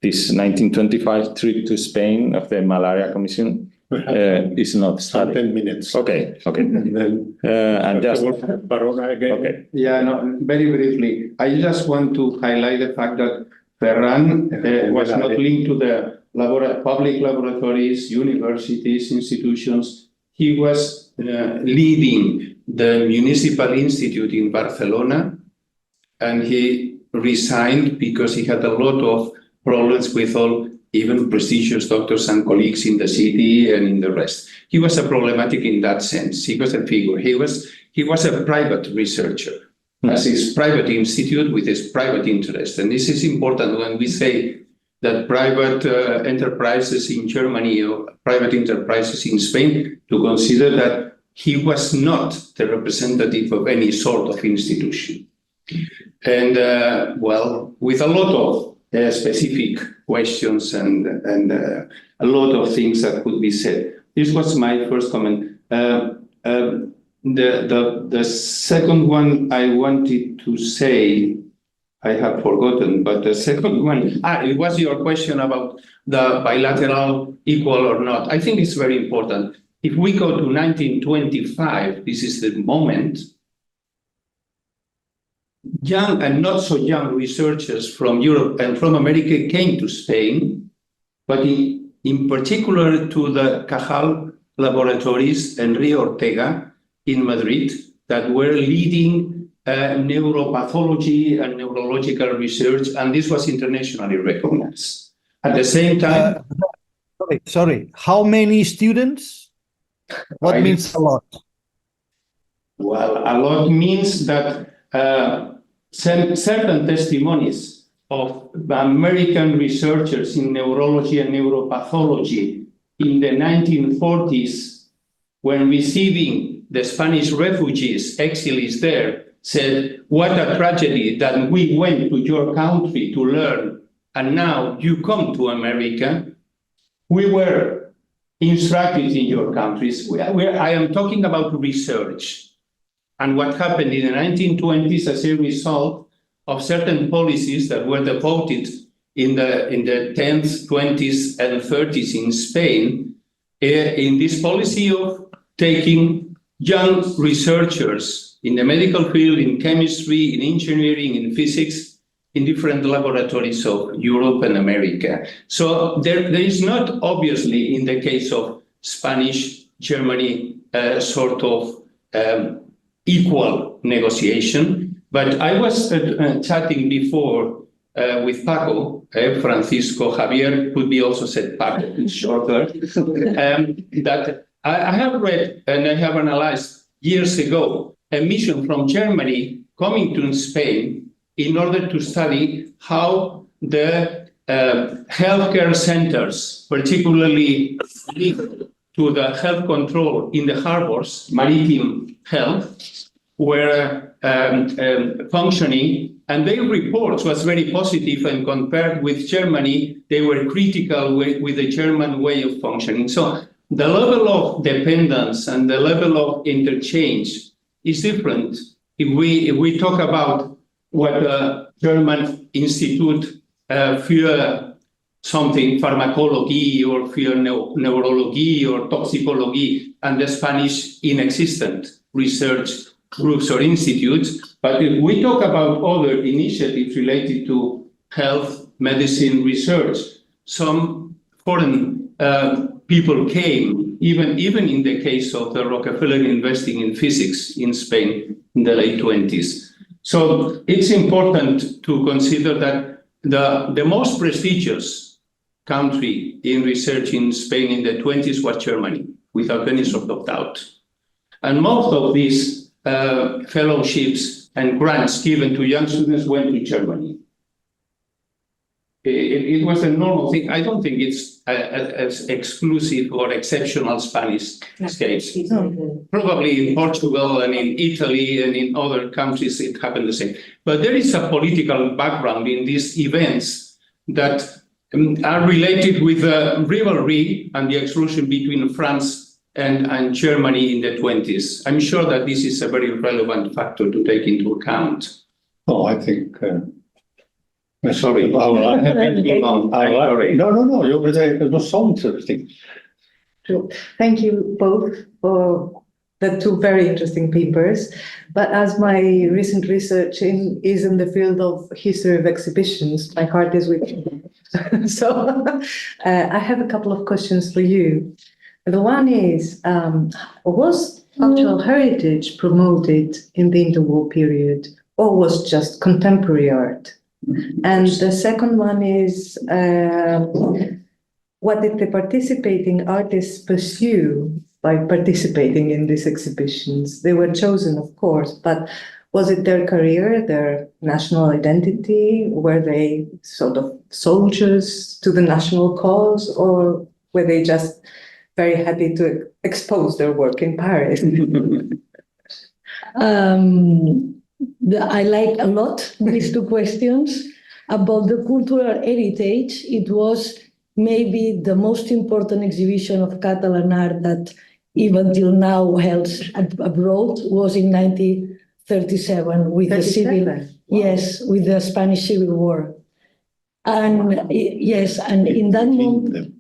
S4: This 1925 trip to Spain of the Malaria Commission is not studied.
S1: 10 minutes.
S4: Okay.
S1: And then
S4: And just
S1: Barona again.
S4: okay.
S5: Yeah, no, very briefly. I just want to highlight the fact that Ferran was not linked to the public laboratories, universities, institutions. He was leading the Municipal Institute in Barcelona, and he resigned because he had a lot of problems with all, even prestigious doctors and colleagues in the city and in the rest. He was a problematic in that sense. He was a figure. He was a private researcher, as his private institute with his private interest. And this is important when we say that private enterprises in Germany or private enterprises in Spain, to consider that he was not the representative of any sort of institution. And well, with a lot of specific questions and a lot of things that could be said. This was my first comment. The second one I wanted to say, I have forgotten, but the second one, it was your question about the bilateral equal or not. I think it's very important. If we go to 1925, this is the moment, young and not so young researchers from Europe and from America came to Spain, but in particular to the Cajal laboratories and Rio Ortega in Madrid that were leading neuropathology and neurological research, and this was internationally recognized. At the same time...
S6: Sorry, how many students? What means a lot?
S5: Well, a lot means that certain testimonies of American researchers in neurology and neuropathology in the 1940s, when receiving the Spanish refugees, exiles there, said, what a tragedy that we went to your country to learn, and now you come to America. We were instructed in your countries. I am talking about research. And what happened in the 1920s as a result of certain policies that were devoted in the 10th, 20s, and 30s in Spain, in this policy of taking young researchers in the medical field, in chemistry, in engineering, in physics, in different laboratories of Europe and America. So there is not obviously in the case of Spanish, Germany, sort of equal negotiation, but I was chatting before with Paco, Francisco, Javier could be also said Paco, it's shorter, that I have read and I have analyzed years ago a mission from Germany coming to Spain in order to study how the healthcare centers, particularly linked to the health control in the harbors, maritime health, were functioning, and their report was very positive, and compared with Germany, they were critical with the German way of functioning. So the level of dependence and the level of interchange is different if we talk about what the German Institut für something, pharmacology or für neurology or toxicology, and the Spanish inexistent research groups or institutes. But if we talk about other initiatives related to health, medicine, research, some foreign people came, even in the case of the Rockefeller investing in physics in Spain in the late 20s. So it's important to consider that the most prestigious country in research in Spain in the 20s was Germany, without any sort of doubt. And most of these fellowships and grants given to young students went to Germany. It was a normal thing. I don't think it's as exclusive or exceptional Spanish case. Probably in Portugal and in Italy and in other countries it happened the same. But there is a political background in these events that are related with the rivalry and the exclusion between France and Germany in the 20s. I'm sure that this is a very relevant factor to take into account.
S1: Oh, I think.
S5: Sorry.
S1: No. It was so interesting.
S7: Thank you both for the two very interesting papers. But as my recent research is in the field of history of exhibitions, my heart is with you. So I have a couple of questions for you. The one is, was cultural heritage promoted in the interwar period, or was just contemporary art? And the second one is, what did the participating artists pursue by participating in these exhibitions? They were chosen, of course, but was it their career, their national identity? Were they sort of soldiers to the national cause, or were they just very happy to expose their work in Paris?
S2: I like a lot these two questions. About the cultural heritage, it was maybe the most important exhibition of Catalan art that even till now held abroad was in 1937 with the civil, yes, with the Spanish Civil War. And yes, and in that moment,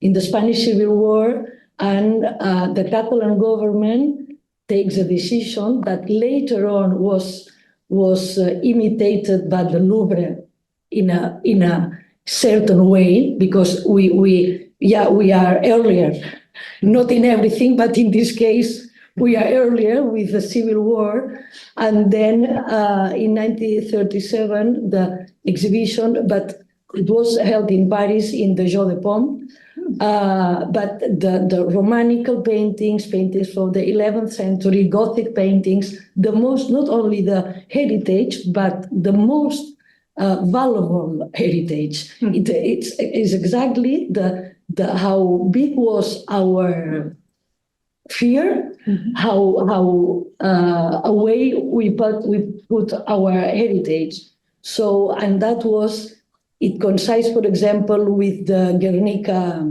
S2: in the Spanish Civil War, and the Catalan government takes a decision that later on was imitated by the Louvre in a certain way, because we are earlier, not in everything, but in this case we are earlier with the Civil War. And then in 1937 the exhibition, but it was held in Paris in the Jeu de Paume. But the Romanical paintings from the 11th century, Gothic paintings, the most, not only the heritage, but the most valuable heritage. It's exactly the how big was our fear, how away we put our heritage. So, and that was. It coincides, for example, with the Guernica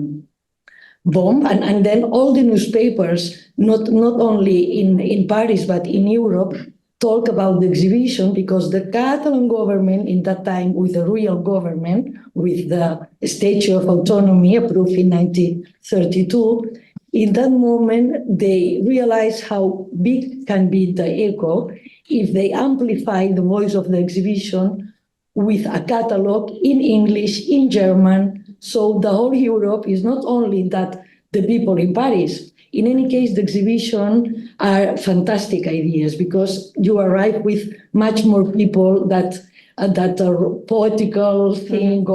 S2: bomb, and then all the newspapers, not only in Paris, but in Europe, talk about the exhibition, because the Catalan government in that time, with the real government, with the Statute of Autonomy approved in 1932, in that moment, they realized how big can be the echo if they amplify the voice of the exhibition with a catalog in English, in German. So the whole Europe is not only that the people in Paris. In any case, the exhibition are fantastic ideas, because you arrive with much more people that are poetical thing,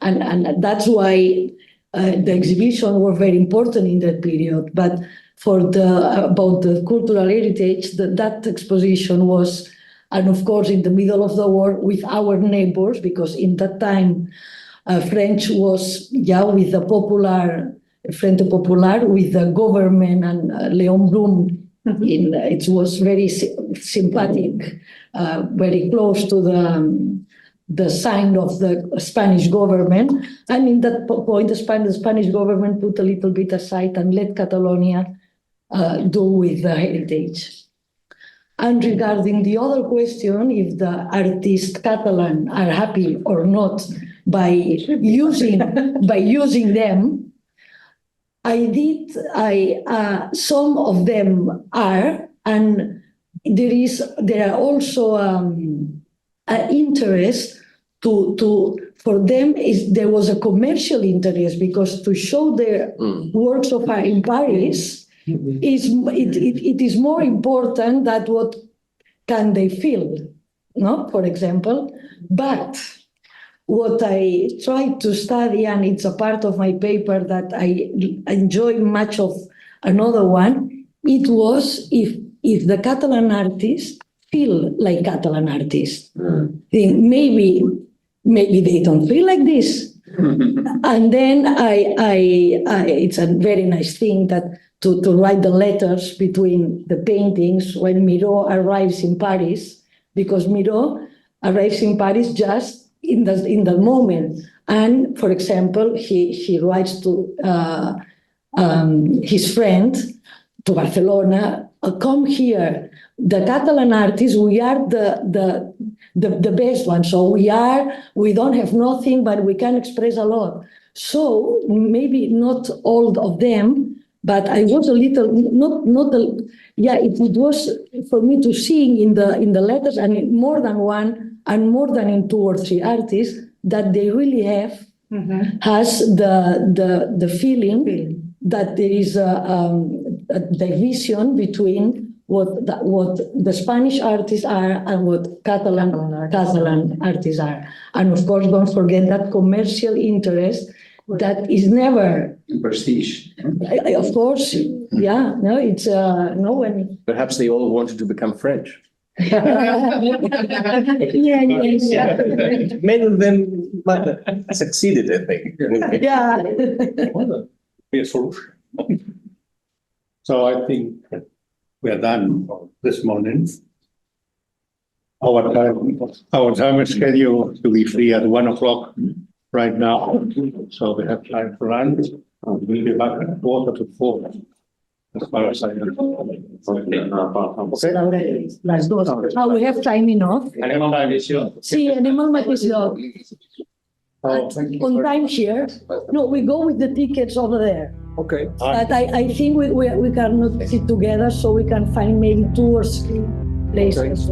S2: and that's why the exhibition were very important in that period. But for about the cultural heritage, that exposition was. And of course, in the middle of the war with our neighbors, because in that time, French was, with the Frente Popular, with the government and Léon Blum. It was very sympathetic, very close to the sign of the Spanish government. And in that point, the Spanish government put a little bit aside and let Catalonia do with the heritage. And regarding the other question, if the artists Catalan are happy or not by using them, some of them are, and there are also an interest for them. There was a commercial interest, because to show their works of art in Paris, it is more important than what can they feel, no? For example, but what I tried to study, and it's a part of my paper that I enjoy much of another one, it was if the Catalan artists feel like Catalan artists. Think maybe they don't feel like this. And then it's a very nice thing that to write the letters between the paintings when Miró arrives in Paris, because Miró arrives in Paris just in the moment. And for example, he writes to his friend to Barcelona, come here. The Catalan artists, we are the best ones. So we don't have nothing, but we can express a lot. So maybe not all of them, but I was a little, it was for me to see in the letters, and in more than one, and more than in 2 or 3 artists, that they really has the feeling that there is a division between what the Spanish artists are and what Catalan artists are. And of course, don't forget that commercial interest that is never
S5: Prestige.
S2: Of course, yeah. No, it's when
S8: Perhaps they all wanted to become French.
S2: yeah.
S8: Many of them succeeded, I think.
S2: Yeah.
S1: Be a solution. So I think we are done for this morning. Our time is scheduled to be free at 1 o'clock right now. So we have time for lunch. We'll be back at 3:45. As far as I know.
S2: Las dos. We have time enough.
S5: Animal maldición.
S2: Sí, animal maldición. On time here. No, we go with the tickets over there.
S8: Okay.
S2: But I think we cannot sit together, so we can find maybe 2 or 3 places.